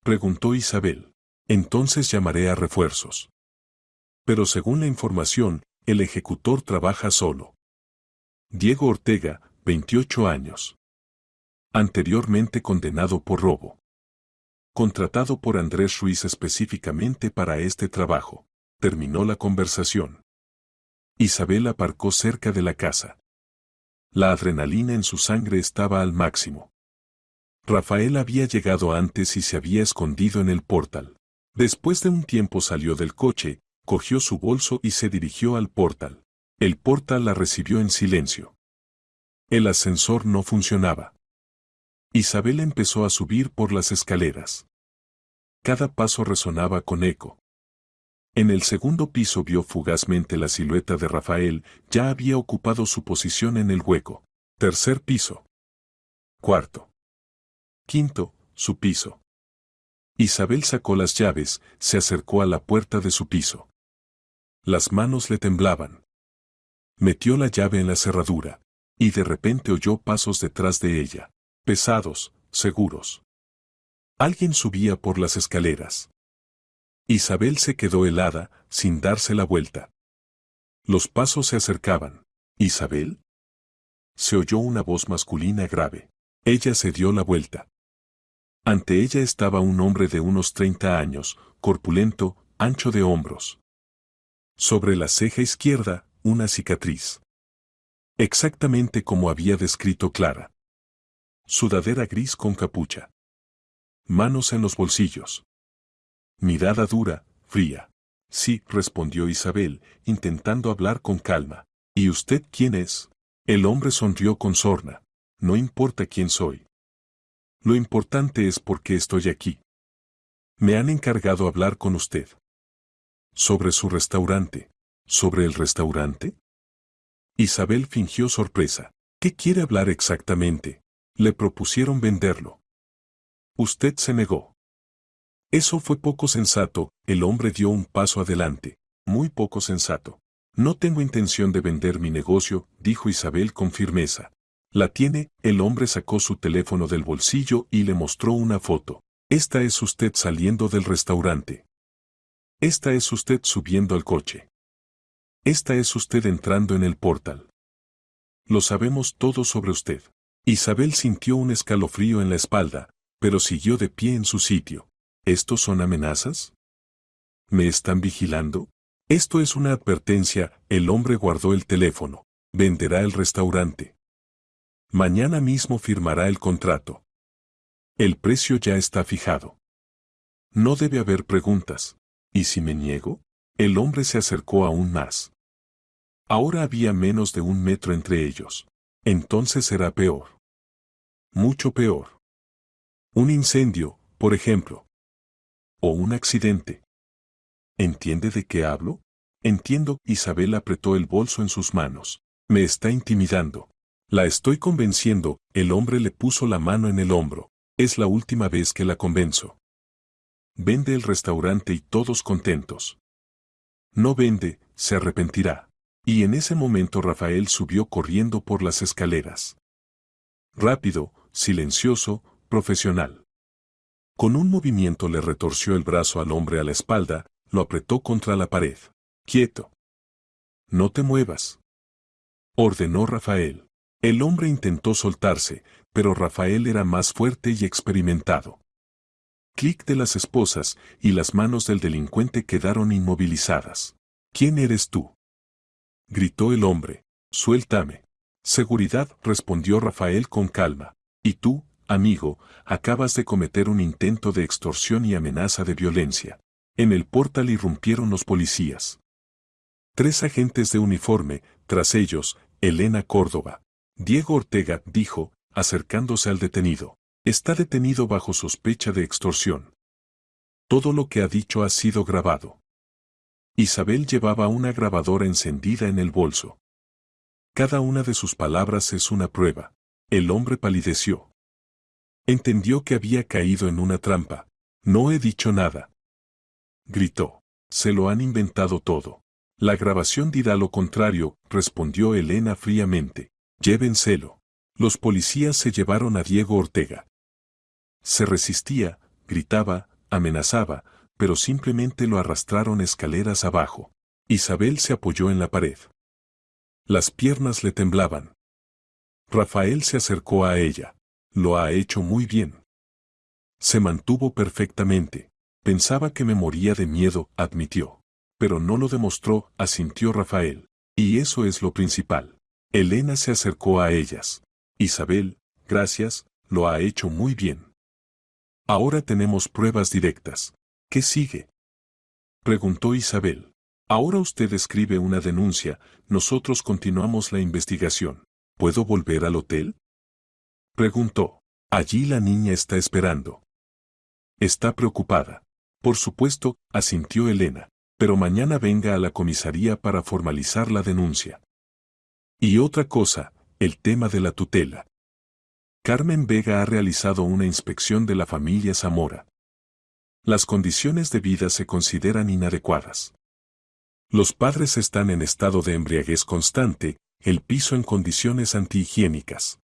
Preguntó Isabel. Entonces llamaré a refuerzos. Pero según la información, el ejecutor trabaja solo. Diego Ortega, 28 años. Anteriormente condenado por robo. Contratado por Andrés Ruiz específicamente para este trabajo. Terminó la conversación. Isabel aparcó cerca de la casa. La adrenalina en su sangre estaba al máximo. Rafael había llegado antes y se había escondido en el portal. Después de un tiempo salió del coche, cogió su bolso y se dirigió al portal. El portal la recibió en silencio. El ascensor no funcionaba. Isabel empezó a subir por las escaleras. Cada paso resonaba con eco. En el segundo piso vio fugazmente la silueta de Rafael, ya había ocupado su posición en el hueco. Tercer piso. Cuarto. Quinto, su piso. Isabel sacó las llaves, se acercó a la puerta de su piso. Las manos le temblaban. Metió la llave en la cerradura, y de repente oyó pasos detrás de ella, pesados, seguros. Alguien subía por las escaleras. Isabel se quedó helada, sin darse la vuelta. Los pasos se acercaban. ¿Isabel? Se oyó una voz masculina grave. Ella se dio la vuelta. Ante ella estaba un hombre de unos 30 años, corpulento, ancho de hombros. Sobre la ceja izquierda, una cicatriz. Exactamente como había descrito Clara. Sudadera gris con capucha. Manos en los bolsillos. Mirada dura, fría. Sí, respondió Isabel, intentando hablar con calma. ¿Y usted quién es? El hombre sonrió con sorna. No importa quién soy. Lo importante es por qué estoy aquí. Me han encargado hablar con usted. Sobre su restaurante. ¿Sobre el restaurante? Isabel fingió sorpresa. ¿Qué quiere hablar exactamente? Le propusieron venderlo. Usted se negó. Eso fue poco sensato, el hombre dio un paso adelante. Muy poco sensato. No tengo intención de vender mi negocio, dijo Isabel con firmeza. ¿La tiene? El hombre sacó su teléfono del bolsillo y le mostró una foto. Esta es usted saliendo del restaurante. Esta es usted subiendo al coche. Esta es usted entrando en el portal. Lo sabemos todo sobre usted. Isabel sintió un escalofrío en la espalda, pero siguió de pie en su sitio. ¿Estos son amenazas? ¿Me están vigilando? Esto es una advertencia, el hombre guardó el teléfono. Venderá el restaurante. Mañana mismo firmará el contrato. El precio ya está fijado. No debe haber preguntas. ¿Y si me niego? El hombre se acercó aún más. Ahora había menos de 1 metro entre ellos. Entonces será peor. Mucho peor. Un incendio, por ejemplo. O un accidente. ¿Entiende de qué hablo? Entiendo. Isabel apretó el bolso en sus manos. Me está intimidando. La estoy convenciendo. El hombre le puso la mano en el hombro. Es la última vez que la convenzo. Vende el restaurante y todos contentos. No vende, se arrepentirá. Y en ese momento Rafael subió corriendo por las escaleras. Rápido, silencioso, profesional. Con un movimiento le retorció el brazo al hombre a la espalda, lo apretó contra la pared. Quieto. No te muevas. Ordenó Rafael. El hombre intentó soltarse, pero Rafael era más fuerte y experimentado. Clic de las esposas, y las manos del delincuente quedaron inmovilizadas. ¿Quién eres tú? Gritó el hombre. Suéltame. Seguridad, respondió Rafael con calma. Y tú, amigo, acabas de cometer un intento de extorsión y amenaza de violencia. En el portal irrumpieron los policías. 3 agentes de uniforme, tras ellos, Elena Córdoba. Diego Ortega dijo, acercándose al detenido. Está detenido bajo sospecha de extorsión. Todo lo que ha dicho ha sido grabado. Isabel llevaba una grabadora encendida en el bolso. Cada una de sus palabras es una prueba. El hombre palideció. Entendió que había caído en una trampa. No he dicho nada. Gritó. Se lo han inventado todo. La grabación dirá lo contrario, respondió Elena fríamente. Llévenselo. Los policías se llevaron a Diego Ortega. Se resistía, gritaba, amenazaba, pero simplemente lo arrastraron escaleras abajo. Isabel se apoyó en la pared. Las piernas le temblaban. Rafael se acercó a ella. Lo ha hecho muy bien. Se mantuvo perfectamente. Pensaba que me moría de miedo, admitió. Pero no lo demostró, asintió Rafael. Y eso es lo principal. Elena se acercó a ellas. Isabel, gracias, lo ha hecho muy bien. Ahora tenemos pruebas directas. ¿Qué sigue? Preguntó Isabel. Ahora usted escribe una denuncia, nosotros continuamos la investigación. ¿Puedo volver al hotel? Preguntó. Allí la niña está esperando. Está preocupada. Por supuesto, asintió Elena. Pero mañana venga a la comisaría para formalizar la denuncia. Y otra cosa, el tema de la tutela. Carmen Vega ha realizado una inspección de la familia Zamora. Las condiciones de vida se consideran inadecuadas. Los padres están en estado de embriaguez constante, el piso en condiciones antihigiénicas.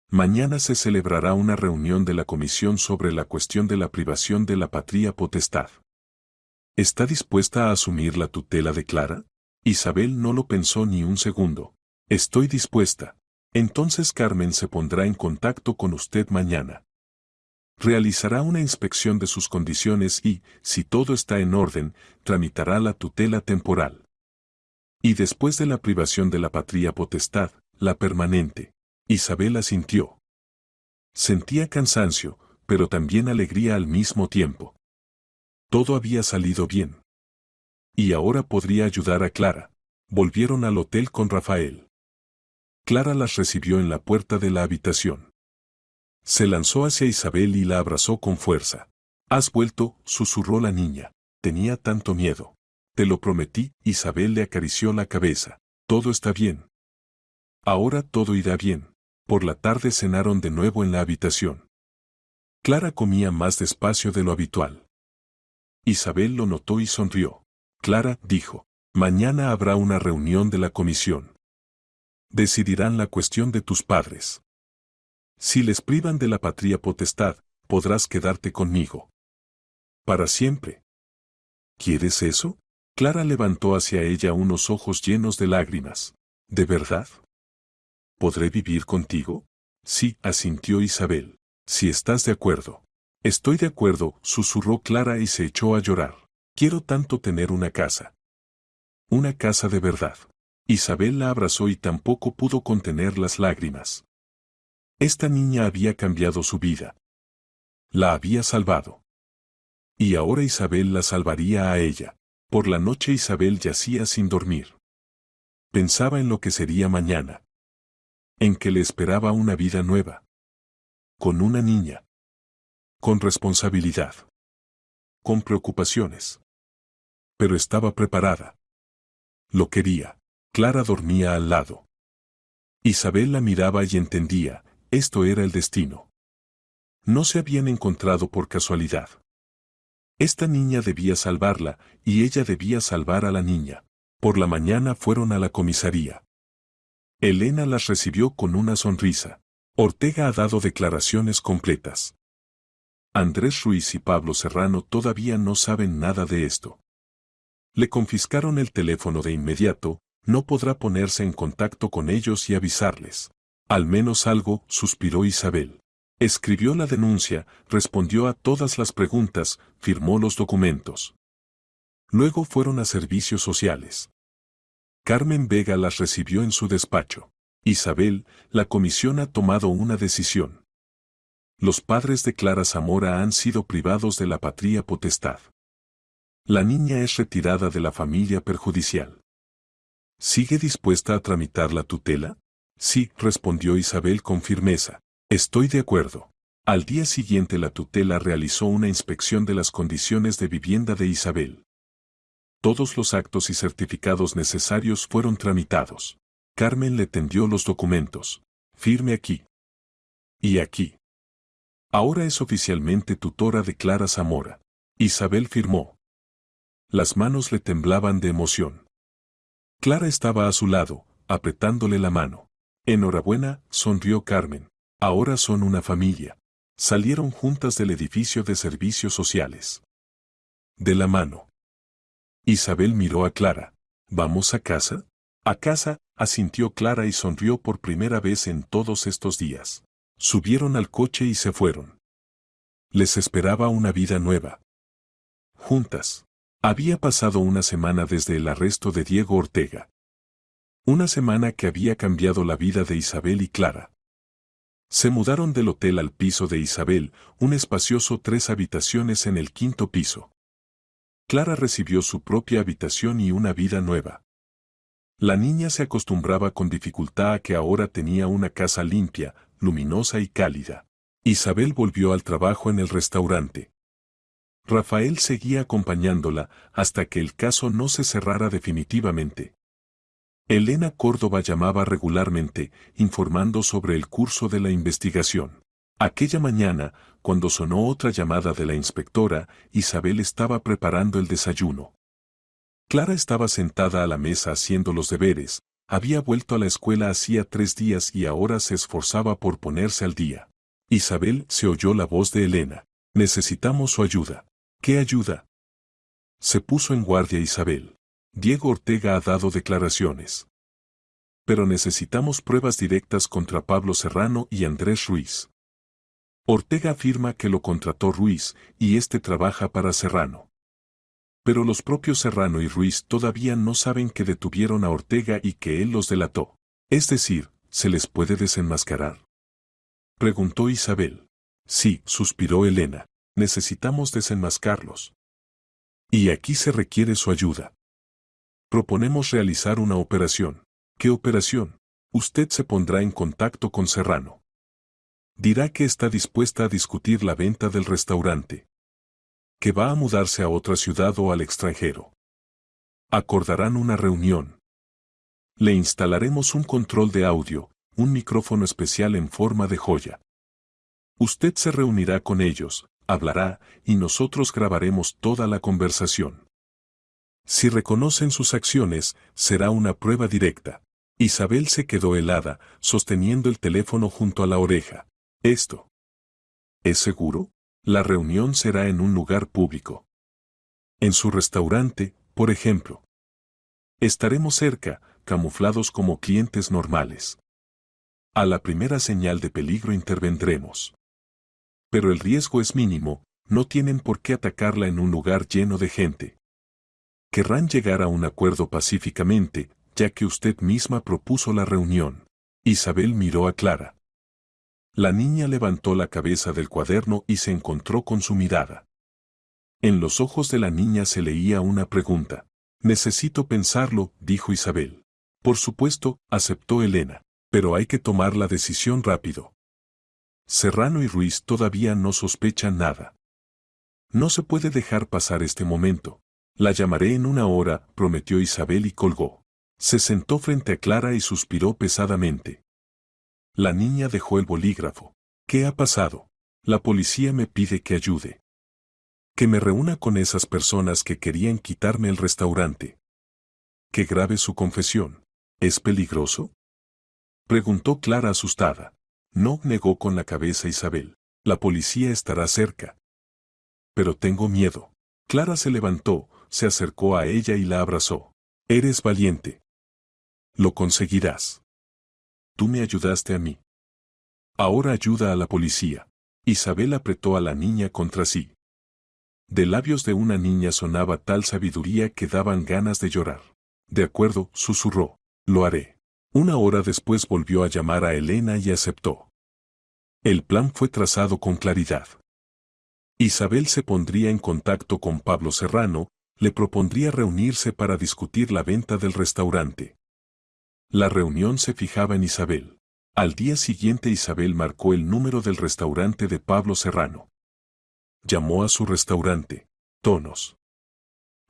Mañana se celebrará una reunión de la comisión sobre la cuestión de la privación de la patria potestad. ¿Está dispuesta a asumir la tutela de Clara? Isabel no lo pensó ni un segundo. Estoy dispuesta. Entonces Carmen se pondrá en contacto con usted mañana. Realizará una inspección de sus condiciones y, si todo está en orden, tramitará la tutela temporal. Y después de la privación de la patria potestad, la permanente. Isabel asintió. Sentía cansancio, pero también alegría al mismo tiempo. Todo había salido bien. Y ahora podría ayudar a Clara. Volvieron al hotel con Rafael. Clara las recibió en la puerta de la habitación. Se lanzó hacia Isabel y la abrazó con fuerza. «Has vuelto», susurró la niña. Tenía tanto miedo. «Te lo prometí», Isabel le acarició la cabeza. «Todo está bien. Ahora todo irá bien». Por la tarde cenaron de nuevo en la habitación. Clara comía más despacio de lo habitual. Isabel lo notó y sonrió. «Clara», dijo, «mañana habrá una reunión de la comisión. Decidirán la cuestión de tus padres. Si les privan de la patria potestad, podrás quedarte conmigo. Para siempre». «¿Quieres eso?». Clara levantó hacia ella unos ojos llenos de lágrimas. «¿De verdad? ¿Podré vivir contigo?». «Sí», asintió Isabel. «Si estás de acuerdo». «Estoy de acuerdo», susurró Clara y se echó a llorar. «Quiero tanto tener una casa. Una casa de verdad». Isabel la abrazó y tampoco pudo contener las lágrimas. Esta niña había cambiado su vida. La había salvado. Y ahora Isabel la salvaría a ella. Por la noche Isabel yacía sin dormir. Pensaba en lo que sería mañana. En que le esperaba una vida nueva. Con una niña. Con responsabilidad. Con preocupaciones. Pero estaba preparada. Lo quería. Clara dormía al lado. Isabel la miraba y entendía, esto era el destino. No se habían encontrado por casualidad. Esta niña debía salvarla, y ella debía salvar a la niña. Por la mañana fueron a la comisaría. Elena las recibió con una sonrisa. Ortega ha dado declaraciones completas. Andrés Ruiz y Pablo Serrano todavía no saben nada de esto. Le confiscaron el teléfono de inmediato, no podrá ponerse en contacto con ellos y avisarles. Al menos algo, suspiró Isabel. Escribió la denuncia, respondió a todas las preguntas, firmó los documentos. Luego fueron a servicios sociales. Carmen Vega las recibió en su despacho. Isabel, la comisión ha tomado una decisión. Los padres de Clara Zamora han sido privados de la patria potestad. La niña es retirada de la familia perjudicial. ¿Sigue dispuesta a tramitar la tutela? Sí, respondió Isabel con firmeza. Estoy de acuerdo. Al día siguiente la tutela realizó una inspección de las condiciones de vivienda de Isabel. Todos los actos y certificados necesarios fueron tramitados. Carmen le tendió los documentos. Firme aquí. Y aquí. Ahora es oficialmente tutora de Clara Zamora. Isabel firmó. Las manos le temblaban de emoción. Clara estaba a su lado, apretándole la mano. Enhorabuena, sonrió Carmen. Ahora son una familia. Salieron juntas del edificio de servicios sociales. De la mano. Isabel miró a Clara. ¿Vamos a casa? A casa, asintió Clara y sonrió por primera vez en todos estos días. Subieron al coche y se fueron. Les esperaba una vida nueva. Juntas. Había pasado una semana desde el arresto de Diego Ortega. Una semana que había cambiado la vida de Isabel y Clara. Se mudaron del hotel al piso de Isabel, un espacioso 3 habitaciones en el 5º piso. Clara recibió su propia habitación y una vida nueva. La niña se acostumbraba con dificultad a que ahora tenía una casa limpia, luminosa y cálida. Isabel volvió al trabajo en el restaurante. Rafael seguía acompañándola hasta que el caso no se cerrara definitivamente. Elena Córdoba llamaba regularmente, informando sobre el curso de la investigación. Aquella mañana, cuando sonó otra llamada de la inspectora, Isabel estaba preparando el desayuno. Clara estaba sentada a la mesa haciendo los deberes, había vuelto a la escuela hacía 3 días y ahora se esforzaba por ponerse al día. Isabel, se oyó la voz de Elena. Necesitamos su ayuda. ¿Qué ayuda? Se puso en guardia Isabel. Diego Ortega ha dado declaraciones. Pero necesitamos pruebas directas contra Pablo Serrano y Andrés Ruiz. Ortega afirma que lo contrató Ruiz y este trabaja para Serrano. Pero los propios Serrano y Ruiz todavía no saben que detuvieron a Ortega y que él los delató. Es decir, ¿se les puede desenmascarar? Preguntó Isabel. Sí, suspiró Elena. Necesitamos desenmascarlos. Y aquí se requiere su ayuda. Proponemos realizar una operación. ¿Qué operación? Usted se pondrá en contacto con Serrano. Dirá que está dispuesta a discutir la venta del restaurante. Que va a mudarse a otra ciudad o al extranjero. Acordarán una reunión. Le instalaremos un control de audio, un micrófono especial en forma de joya. Usted se reunirá con ellos, hablará, y nosotros grabaremos toda la conversación. Si reconocen sus acciones, será una prueba directa. Isabel se quedó helada, sosteniendo el teléfono junto a la oreja. ¿Esto es seguro? La reunión será en un lugar público. En su restaurante, por ejemplo. Estaremos cerca, camuflados como clientes normales. A la primera señal de peligro intervendremos. Pero el riesgo es mínimo, no tienen por qué atacarla en un lugar lleno de gente. Querrán llegar a un acuerdo pacíficamente, ya que usted misma propuso la reunión. Isabel miró a Clara. La niña levantó la cabeza del cuaderno y se encontró con su mirada. En los ojos de la niña se leía una pregunta. Necesito pensarlo, dijo Isabel. Por supuesto, aceptó Elena, pero hay que tomar la decisión rápido. Serrano y Ruiz todavía no sospechan nada. No se puede dejar pasar este momento. La llamaré en una hora, prometió Isabel y colgó. Se sentó frente a Clara y suspiró pesadamente. La niña dejó el bolígrafo. ¿Qué ha pasado? La policía me pide que ayude. Que me reúna con esas personas que querían quitarme el restaurante. Que grabe su confesión. ¿Es peligroso? Preguntó Clara asustada. No, negó con la cabeza Isabel. La policía estará cerca. Pero tengo miedo. Clara se levantó, se acercó a ella y la abrazó. Eres valiente. Lo conseguirás. Tú me ayudaste a mí. Ahora ayuda a la policía. Isabel apretó a la niña contra sí. De labios de una niña sonaba tal sabiduría que daban ganas de llorar. De acuerdo, susurró. Lo haré. Una hora después volvió a llamar a Elena y aceptó. El plan fue trazado con claridad. Isabel se pondría en contacto con Pablo Serrano, le propondría reunirse para discutir la venta del restaurante. La reunión se fijaba en Isabel. Al día siguiente Isabel marcó el número del restaurante de Pablo Serrano. Llamó a su restaurante. Tonos.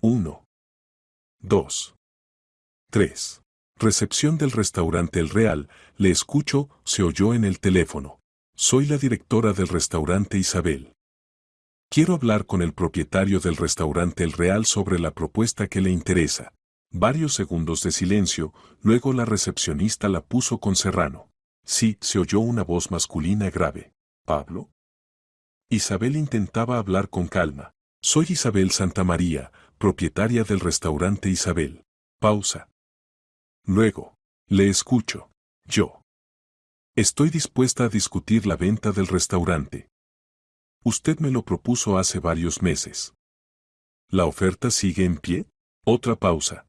1, 2, 3. Recepción del restaurante El Real, le escucho, se oyó en el teléfono. Soy la directora del restaurante Isabel. Quiero hablar con el propietario del restaurante El Real sobre la propuesta que le interesa. Varios segundos de silencio, luego la recepcionista la puso con Serrano. Sí, se oyó una voz masculina grave. ¿Pablo? Isabel intentaba hablar con calma. Soy Isabel Santamaría, propietaria del restaurante Isabel. Pausa. Luego, le escucho. Yo. Estoy dispuesta a discutir la venta del restaurante. Usted me lo propuso hace varios meses. ¿La oferta sigue en pie? Otra pausa.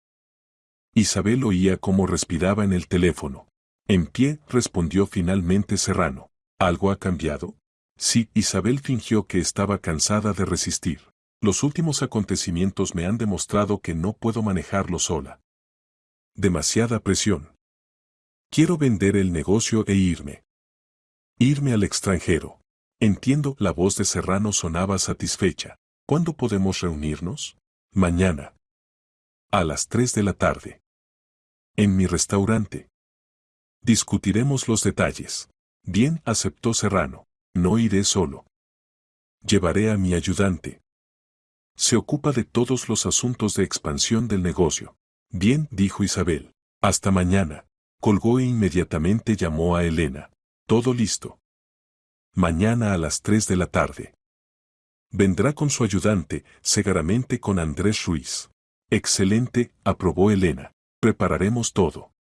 Isabel oía cómo respiraba en el teléfono. En pie, respondió finalmente Serrano. ¿Algo ha cambiado? Sí, Isabel fingió que estaba cansada de resistir. Los últimos acontecimientos me han demostrado que no puedo manejarlo sola. Demasiada presión. Quiero vender el negocio e irme. Irme al extranjero. Entiendo, la voz de Serrano sonaba satisfecha. ¿Cuándo podemos reunirnos? Mañana. A las 3 de la tarde. En mi restaurante. Discutiremos los detalles. Bien, aceptó Serrano. No iré solo. Llevaré a mi ayudante. Se ocupa de todos los asuntos de expansión del negocio. Bien, dijo Isabel. Hasta mañana. Colgó e inmediatamente llamó a Elena. Todo listo. Mañana a las 3 de la tarde. Vendrá con su ayudante, seguramente con Andrés Ruiz. Excelente, aprobó Elena. Prepararemos todo.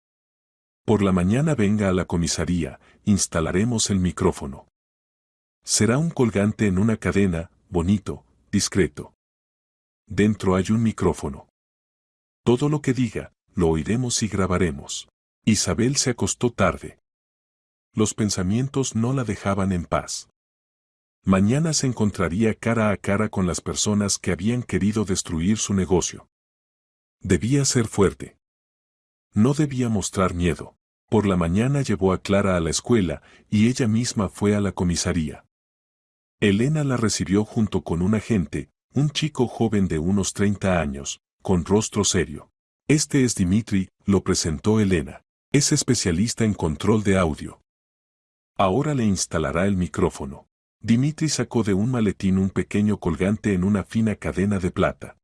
Por la mañana venga a la comisaría, instalaremos el micrófono. Será un colgante en una cadena, bonito, discreto. Dentro hay un micrófono. Todo lo que diga, lo oiremos y grabaremos. Isabel se acostó tarde. Los pensamientos no la dejaban en paz. Mañana se encontraría cara a cara con las personas que habían querido destruir su negocio. Debía ser fuerte. No debía mostrar miedo. Por la mañana llevó a Clara a la escuela y ella misma fue a la comisaría. Elena la recibió junto con un agente, un chico joven de unos 30 años, con rostro serio. Este es Dimitri, lo presentó Elena. Es especialista en control de audio. Ahora le instalará el micrófono. Dimitri sacó de un maletín un pequeño colgante en una fina cadena de plata.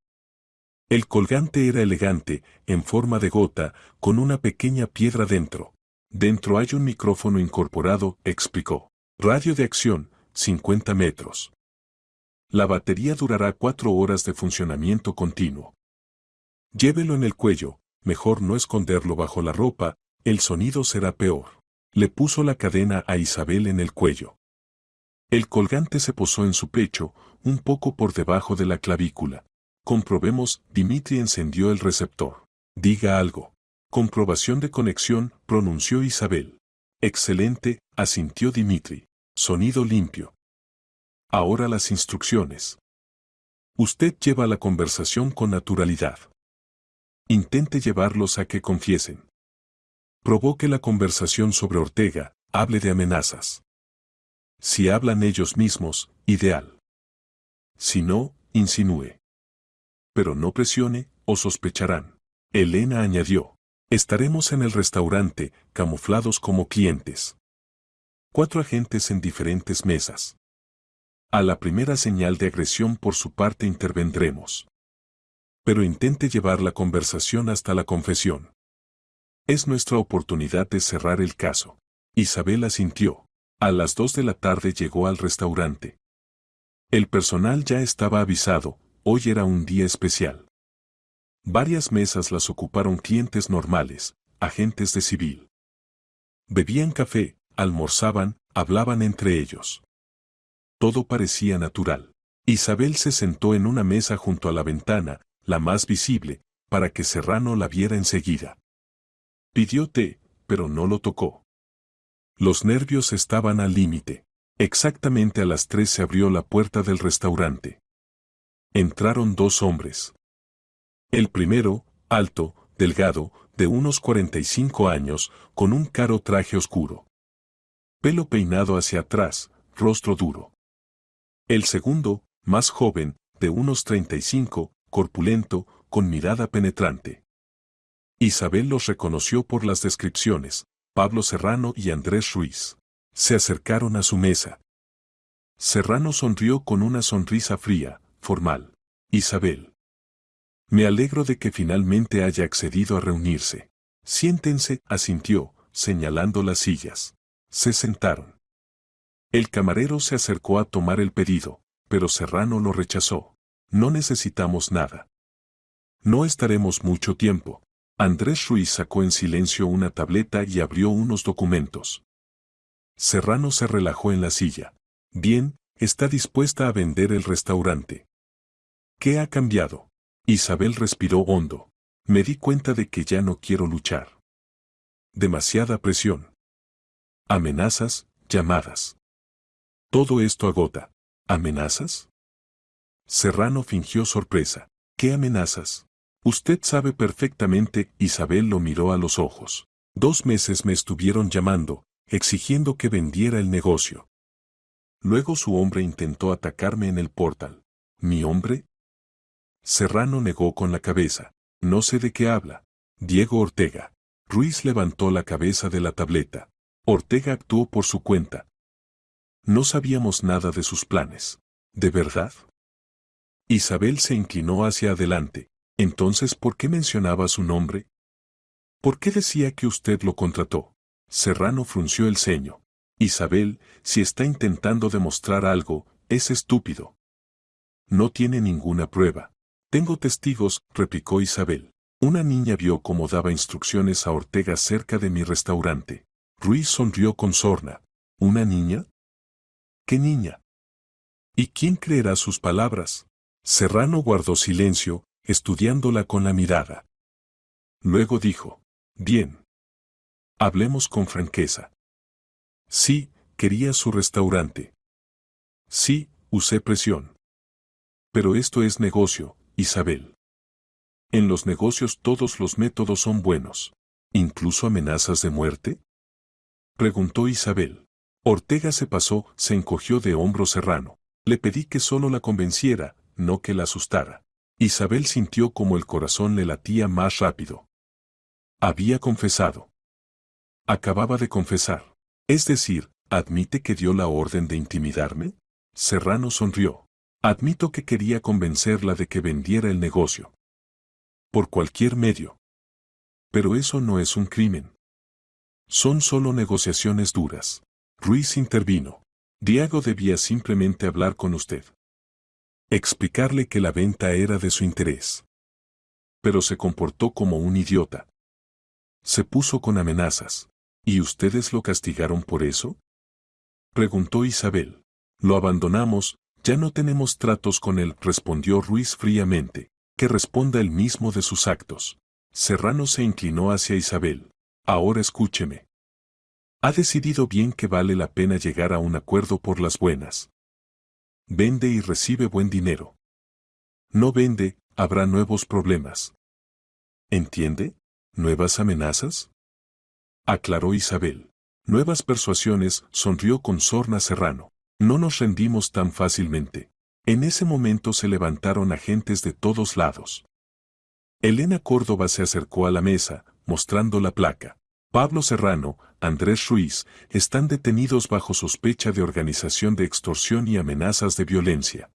El colgante era elegante, en forma de gota, con una pequeña piedra dentro. Dentro hay un micrófono incorporado, explicó. Radio de acción, 50 metros. La batería durará 4 horas de funcionamiento continuo. Llévelo en el cuello, mejor no esconderlo bajo la ropa, el sonido será peor. Le puso la cadena a Isabel en el cuello. El colgante se posó en su pecho, un poco por debajo de la clavícula. Comprobemos, Dimitri encendió el receptor. Diga algo. Comprobación de conexión, pronunció Isabel. Excelente, asintió Dimitri. Sonido limpio. Ahora las instrucciones. Usted lleva la conversación con naturalidad. Intente llevarlos a que confiesen. Provoque la conversación sobre Ortega, hable de amenazas. Si hablan ellos mismos, ideal. Si no, insinúe. Pero no presione, o sospecharán. Elena añadió. Estaremos en el restaurante, camuflados como clientes. 4 agentes en diferentes mesas. A la primera señal de agresión por su parte intervendremos. Pero intente llevar la conversación hasta la confesión. Es nuestra oportunidad de cerrar el caso. Isabel asintió. A las 2 de la tarde llegó al restaurante. El personal ya estaba avisado, hoy era un día especial. Varias mesas las ocuparon clientes normales, agentes de civil. Bebían café, almorzaban, hablaban entre ellos. Todo parecía natural. Isabel se sentó en una mesa junto a la ventana, la más visible, para que Serrano la viera enseguida. Pidió té, pero no lo tocó. Los nervios estaban al límite. Exactamente a las 3 se abrió la puerta del restaurante. Entraron 2 hombres. El primero, alto, delgado, de unos 45 años, con un caro traje oscuro. Pelo peinado hacia atrás, rostro duro. El segundo, más joven, de unos 35, corpulento, con mirada penetrante. Isabel los reconoció por las descripciones, Pablo Serrano y Andrés Ruiz. Se acercaron a su mesa. Serrano sonrió con una sonrisa fría, formal. Isabel. Me alegro de que finalmente haya accedido a reunirse. Siéntense, asintió, señalando las sillas. Se sentaron. El camarero se acercó a tomar el pedido, pero Serrano lo rechazó. No necesitamos nada. No estaremos mucho tiempo. Andrés Ruiz sacó en silencio una tableta y abrió unos documentos. Serrano se relajó en la silla. Bien, está dispuesta a vender el restaurante. ¿Qué ha cambiado? Isabel respiró hondo. Me di cuenta de que ya no quiero luchar. Demasiada presión. Amenazas, llamadas. Todo esto agota. ¿Amenazas? Serrano fingió sorpresa. ¿Qué amenazas? Usted sabe perfectamente, Isabel lo miró a los ojos. 2 meses me estuvieron llamando, exigiendo que vendiera el negocio. Luego su hombre intentó atacarme en el portal. ¿Mi hombre? Serrano negó con la cabeza. No sé de qué habla. Diego Ortega. Ruiz levantó la cabeza de la tableta. Ortega actuó por su cuenta. No sabíamos nada de sus planes. ¿De verdad? Isabel se inclinó hacia adelante. Entonces, ¿por qué mencionaba su nombre? ¿Por qué decía que usted lo contrató? Serrano frunció el ceño. Isabel, si está intentando demostrar algo, es estúpido. No tiene ninguna prueba. Tengo testigos, replicó Isabel. Una niña vio cómo daba instrucciones a Ortega cerca de mi restaurante. Ruiz sonrió con sorna. ¿Una niña? ¿Qué niña? ¿Y quién creerá sus palabras? Serrano guardó silencio, estudiándola con la mirada. Luego dijo, bien. Hablemos con franqueza. Sí, quería su restaurante. Sí, usé presión. Pero esto es negocio, Isabel. En los negocios todos los métodos son buenos. ¿Incluso amenazas de muerte? Preguntó Isabel. Ortega se encogió de hombros. Serrano. Le pedí que solo la convenciera, no que la asustara. Isabel sintió como el corazón le latía más rápido. Había confesado. Acababa de confesar. Es decir, ¿admite que dio la orden de intimidarme? Serrano sonrió. Admito que quería convencerla de que vendiera el negocio. Por cualquier medio. Pero eso no es un crimen. Son solo negociaciones duras. Ruiz intervino. Diego debía simplemente hablar con usted. Explicarle que la venta era de su interés. Pero se comportó como un idiota. Se puso con amenazas. ¿Y ustedes lo castigaron por eso? Preguntó Isabel. Lo abandonamos, ya no tenemos tratos con él, respondió Ruiz fríamente. Que responda él mismo de sus actos. Serrano se inclinó hacia Isabel. Ahora escúcheme. Ha decidido bien que vale la pena llegar a un acuerdo por las buenas. Vende y recibe buen dinero. No vende, habrá nuevos problemas. ¿Entiende? ¿Nuevas amenazas? Aclaró Isabel. Nuevas persuasiones, sonrió con sorna Serrano. No nos rendimos tan fácilmente. En ese momento se levantaron agentes de todos lados. Elena Córdoba se acercó a la mesa, mostrando la placa. Pablo Serrano, Andrés Ruiz, están detenidos bajo sospecha de organización de extorsión y amenazas de violencia.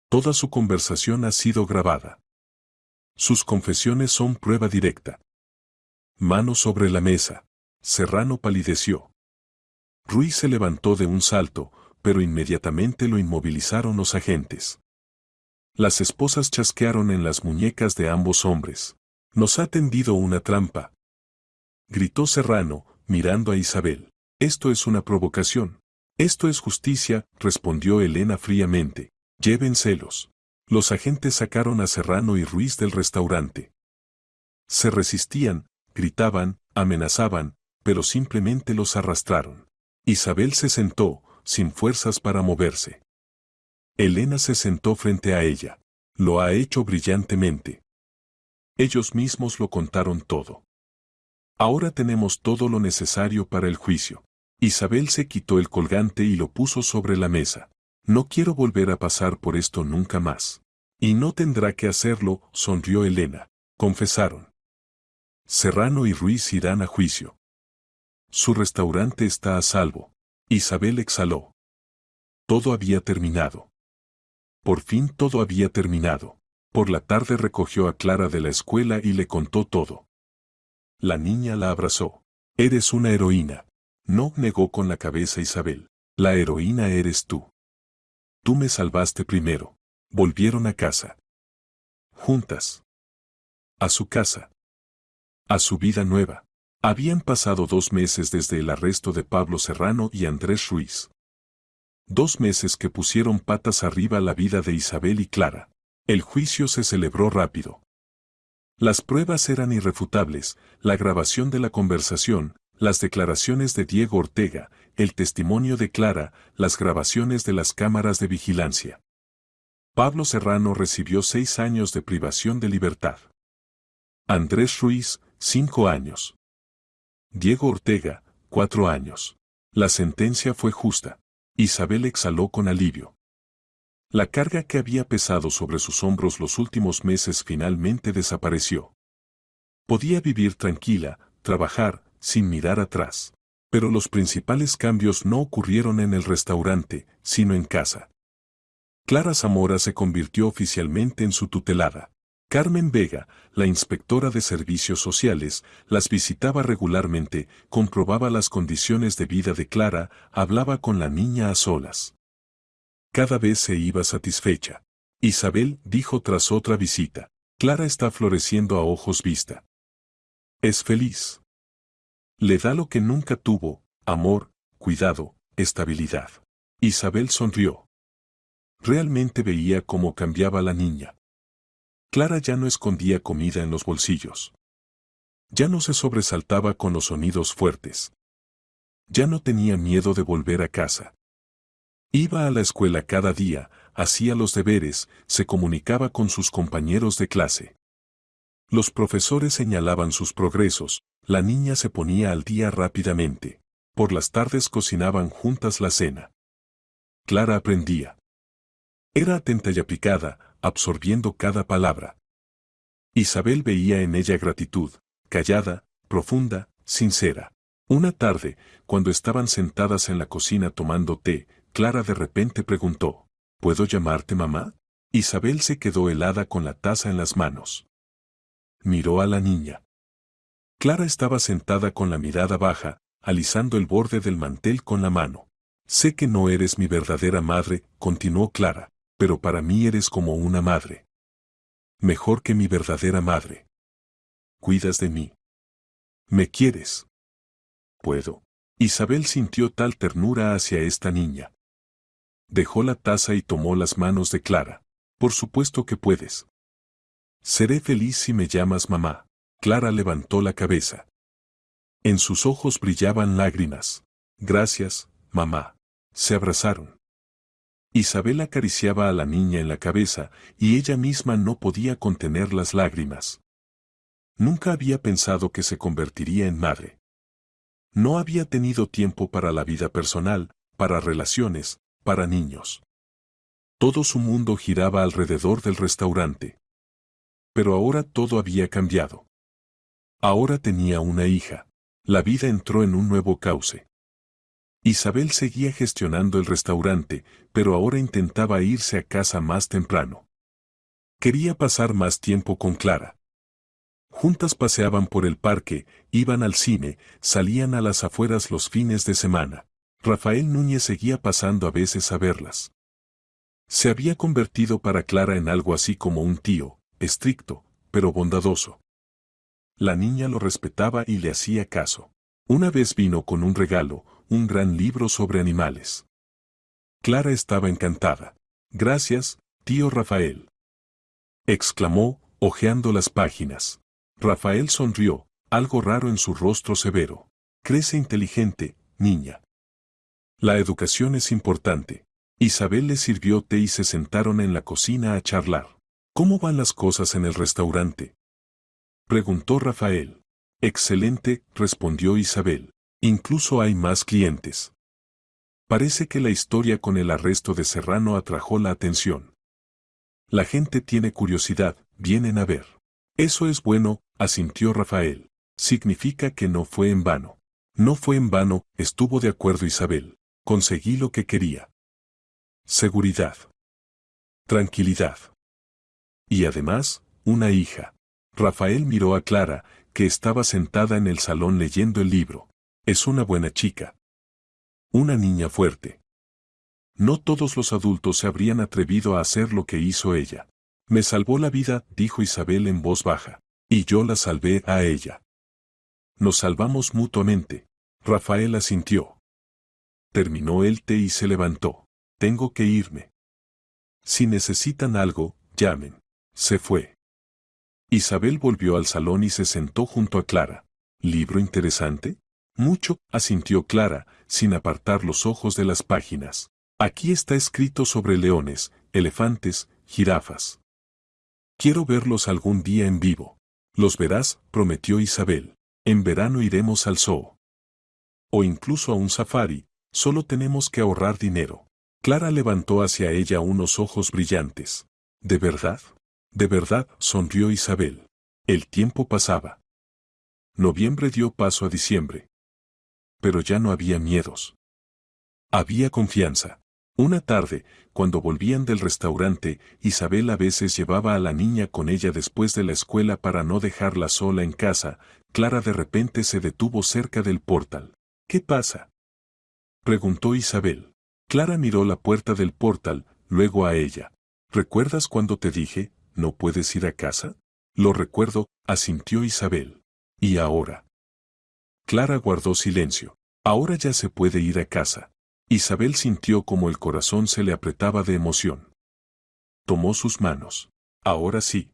Toda su conversación ha sido grabada. Sus confesiones son prueba directa. Mano sobre la mesa. Serrano palideció. Ruiz se levantó de un salto, pero inmediatamente lo inmovilizaron los agentes. Las esposas chasquearon en las muñecas de ambos hombres. Nos ha tendido una trampa. Gritó Serrano, mirando a Isabel. Esto es una provocación. Esto es justicia, respondió Elena fríamente. Llévenselos. Los agentes sacaron a Serrano y Ruiz del restaurante. Se resistían, gritaban, amenazaban, pero simplemente los arrastraron. Isabel se sentó, sin fuerzas para moverse. Elena se sentó frente a ella. Lo ha hecho brillantemente. Ellos mismos lo contaron todo. Ahora tenemos todo lo necesario para el juicio. Isabel se quitó el colgante y lo puso sobre la mesa. No quiero volver a pasar por esto nunca más. Y no tendrá que hacerlo, sonrió Elena. Confesaron. Serrano y Ruiz irán a juicio. Su restaurante está a salvo. Isabel exhaló. Todo había terminado. Por fin todo había terminado. Por la tarde recogió a Clara de la escuela y le contó todo. La niña la abrazó. Eres una heroína. No, negó con la cabeza Isabel. La heroína eres tú. Tú me salvaste primero. Volvieron a casa. Juntas. A su casa. A su vida nueva. Habían pasado 2 meses desde el arresto de Pablo Serrano y Andrés Ruiz. 2 meses que pusieron patas arriba la vida de Isabel y Clara. El juicio se celebró rápido. Las pruebas eran irrefutables, la grabación de la conversación, las declaraciones de Diego Ortega, el testimonio de Clara, las grabaciones de las cámaras de vigilancia. Pablo Serrano recibió 6 años de privación de libertad. Andrés Ruiz, 5 años. Diego Ortega, 4 años. La sentencia fue justa. Isabel exhaló con alivio. La carga que había pesado sobre sus hombros los últimos meses finalmente desapareció. Podía vivir tranquila, trabajar, sin mirar atrás. Pero los principales cambios no ocurrieron en el restaurante, sino en casa. Clara Zamora se convirtió oficialmente en su tutelada. Carmen Vega, la inspectora de servicios sociales, las visitaba regularmente, comprobaba las condiciones de vida de Clara, hablaba con la niña a solas. Cada vez se iba satisfecha. Isabel dijo tras otra visita: Clara está floreciendo a ojos vista. Es feliz. Le da lo que nunca tuvo: amor, cuidado, estabilidad. Isabel sonrió. Realmente veía cómo cambiaba la niña. Clara ya no escondía comida en los bolsillos. Ya no se sobresaltaba con los sonidos fuertes. Ya no tenía miedo de volver a casa. Iba a la escuela cada día, hacía los deberes, se comunicaba con sus compañeros de clase. Los profesores señalaban sus progresos, la niña se ponía al día rápidamente. Por las tardes cocinaban juntas la cena. Clara aprendía. Era atenta y aplicada, absorbiendo cada palabra. Isabel veía en ella gratitud, callada, profunda, sincera. Una tarde, cuando estaban sentadas en la cocina tomando té, Clara de repente preguntó: ¿Puedo llamarte mamá? Isabel se quedó helada con la taza en las manos. Miró a la niña. Clara estaba sentada con la mirada baja, alisando el borde del mantel con la mano. Sé que no eres mi verdadera madre, continuó Clara, pero para mí eres como una madre. Mejor que mi verdadera madre. Cuidas de mí. ¿Me quieres? Puedo. Isabel sintió tal ternura hacia esta niña. Dejó la taza y tomó las manos de Clara. Por supuesto que puedes. Seré feliz si me llamas mamá. Clara levantó la cabeza. En sus ojos brillaban lágrimas. Gracias, mamá. Se abrazaron. Isabel acariciaba a la niña en la cabeza, y ella misma no podía contener las lágrimas. Nunca había pensado que se convertiría en madre. No había tenido tiempo para la vida personal, para relaciones, para niños. Todo su mundo giraba alrededor del restaurante. Pero ahora todo había cambiado. Ahora tenía una hija. La vida entró en un nuevo cauce. Isabel seguía gestionando el restaurante, pero ahora intentaba irse a casa más temprano. Quería pasar más tiempo con Clara. Juntas paseaban por el parque, iban al cine, salían a las afueras los fines de semana. Rafael Núñez seguía pasando a veces a verlas. Se había convertido para Clara en algo así como un tío, estricto, pero bondadoso. La niña lo respetaba y le hacía caso. Una vez vino con un regalo, un gran libro sobre animales. Clara estaba encantada. Gracias, tío Rafael, exclamó, hojeando las páginas. Rafael sonrió, algo raro en su rostro severo. Crece inteligente, niña. La educación es importante. Isabel le sirvió té y se sentaron en la cocina a charlar. ¿Cómo van las cosas en el restaurante?, preguntó Rafael. Excelente, respondió Isabel. Incluso hay más clientes. Parece que la historia con el arresto de Serrano atrajo la atención. La gente tiene curiosidad, vienen a ver. Eso es bueno, asintió Rafael. Significa que no fue en vano. No fue en vano, estuvo de acuerdo Isabel. Conseguí lo que quería. Seguridad. Tranquilidad. Y además, una hija. Rafael miró a Clara, que estaba sentada en el salón leyendo el libro. Es una buena chica. Una niña fuerte. No todos los adultos se habrían atrevido a hacer lo que hizo ella. Me salvó la vida, dijo Isabel en voz baja. Y yo la salvé a ella. Nos salvamos mutuamente. Rafael asintió. Terminó el té y se levantó. Tengo que irme. Si necesitan algo, llamen. Se fue. Isabel volvió al salón y se sentó junto a Clara. ¿Libro interesante? Mucho, asintió Clara, sin apartar los ojos de las páginas. Aquí está escrito sobre leones, elefantes, jirafas. Quiero verlos algún día en vivo. Los verás, prometió Isabel. En verano iremos al zoo. O incluso a un safari, solo tenemos que ahorrar dinero. Clara levantó hacia ella unos ojos brillantes. ¿De verdad? De verdad, sonrió Isabel. El tiempo pasaba. Noviembre dio paso a diciembre. Pero ya no había miedos. Había confianza. Una tarde, cuando volvían del restaurante, Isabel a veces llevaba a la niña con ella después de la escuela para no dejarla sola en casa. Clara de repente se detuvo cerca del portal. ¿Qué pasa?, preguntó Isabel. Clara miró la puerta del portal, luego a ella. ¿Recuerdas cuando te dije, no puedes ir a casa? Lo recuerdo, asintió Isabel. ¿Y ahora? Clara guardó silencio. Ahora ya se puede ir a casa. Isabel sintió como el corazón se le apretaba de emoción. Tomó sus manos. Ahora sí.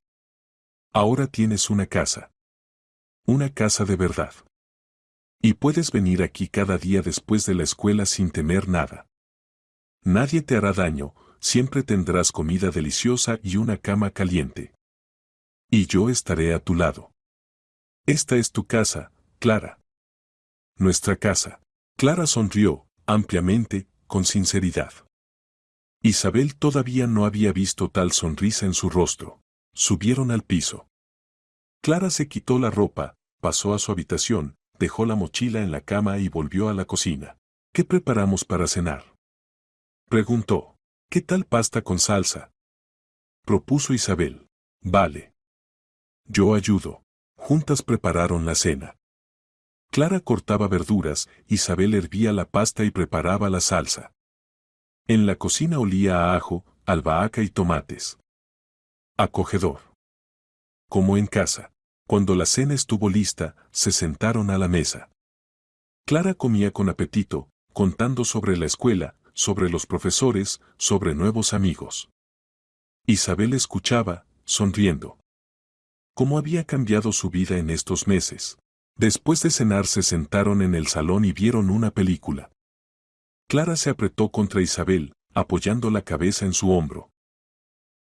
Ahora tienes una casa. Una casa de verdad. Y puedes venir aquí cada día después de la escuela sin temer nada. Nadie te hará daño, siempre tendrás comida deliciosa y una cama caliente. Y yo estaré a tu lado. Esta es tu casa, Clara. Nuestra casa. Clara sonrió, ampliamente, con sinceridad. Isabel todavía no había visto tal sonrisa en su rostro. Subieron al piso. Clara se quitó la ropa, pasó a su habitación, dejó la mochila en la cama y volvió a la cocina. ¿Qué preparamos para cenar?, preguntó. ¿Qué tal pasta con salsa?, propuso Isabel. Vale. Yo ayudo. Juntas prepararon la cena. Clara cortaba verduras, Isabel hervía la pasta y preparaba la salsa. En la cocina olía a ajo, albahaca y tomates. Acogedor. Como en casa. Cuando la cena estuvo lista, se sentaron a la mesa. Clara comía con apetito, contando sobre la escuela, sobre los profesores, sobre nuevos amigos. Isabel escuchaba, sonriendo. ¿Cómo había cambiado su vida en estos meses? Después de cenar se sentaron en el salón y vieron una película. Clara se apretó contra Isabel, apoyando la cabeza en su hombro.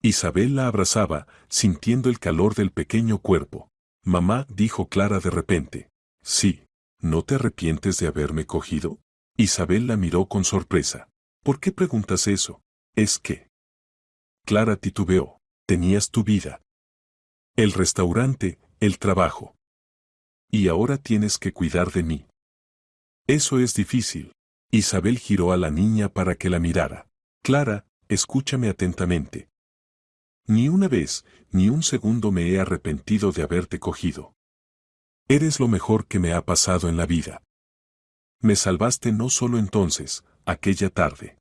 Isabel la abrazaba, sintiendo el calor del pequeño cuerpo. Mamá, dijo Clara de repente. Sí. ¿No te arrepientes de haberme cogido? Isabel la miró con sorpresa. ¿Por qué preguntas eso? Es que... Clara titubeó. Tenías tu vida. El restaurante, el trabajo. Y ahora tienes que cuidar de mí. Eso es difícil. Isabel giró a la niña para que la mirara. Clara, escúchame atentamente. Ni una vez, ni un segundo me he arrepentido de haberte cogido. Eres lo mejor que me ha pasado en la vida. Me salvaste no solo entonces, aquella tarde.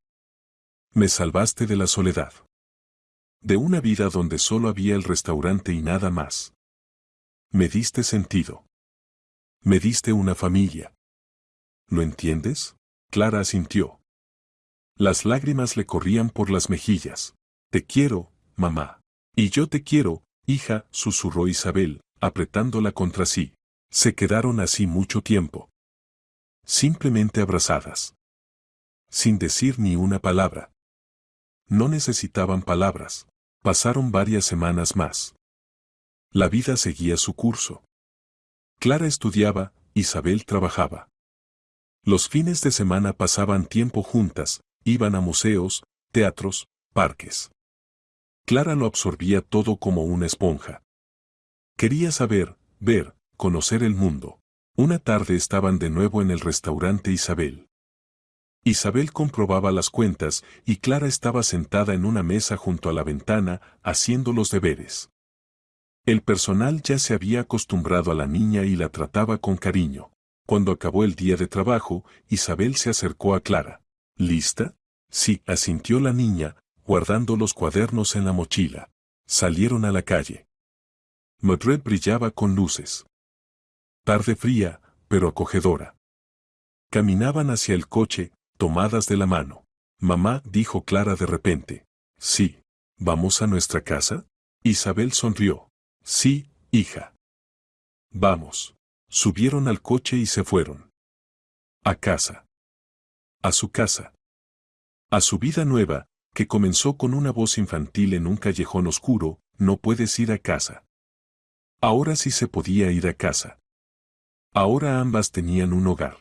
Me salvaste de la soledad. De una vida donde solo había el restaurante y nada más. Me diste sentido. Me diste una familia. ¿Lo entiendes? Clara asintió. Las lágrimas le corrían por las mejillas. Te quiero, mamá. Y yo te quiero, hija, susurró Isabel, apretándola contra sí. Se quedaron así mucho tiempo. Simplemente abrazadas. Sin decir ni una palabra. No necesitaban palabras. Pasaron varias semanas más. La vida seguía su curso. Clara estudiaba, Isabel trabajaba. Los fines de semana pasaban tiempo juntas, iban a museos, teatros, parques. Clara lo absorbía todo como una esponja. Quería saber, ver, conocer el mundo. Una tarde estaban de nuevo en el restaurante Isabel. Isabel comprobaba las cuentas y Clara estaba sentada en una mesa junto a la ventana, haciendo los deberes. El personal ya se había acostumbrado a la niña y la trataba con cariño. Cuando acabó el día de trabajo, Isabel se acercó a Clara. ¿Lista? Sí, asintió la niña, guardando los cuadernos en la mochila. Salieron a la calle. Madrid brillaba con luces. Tarde fría, pero acogedora. Caminaban hacia el coche, tomadas de la mano. Mamá, dijo Clara de repente. Sí. ¿Vamos a nuestra casa? Isabel sonrió. Sí, hija. Vamos. Subieron al coche y se fueron. A casa. A su casa. A su vida nueva, que comenzó con una voz infantil en un callejón oscuro. No puedes ir a casa. Ahora sí se podía ir a casa. Ahora ambas tenían un hogar.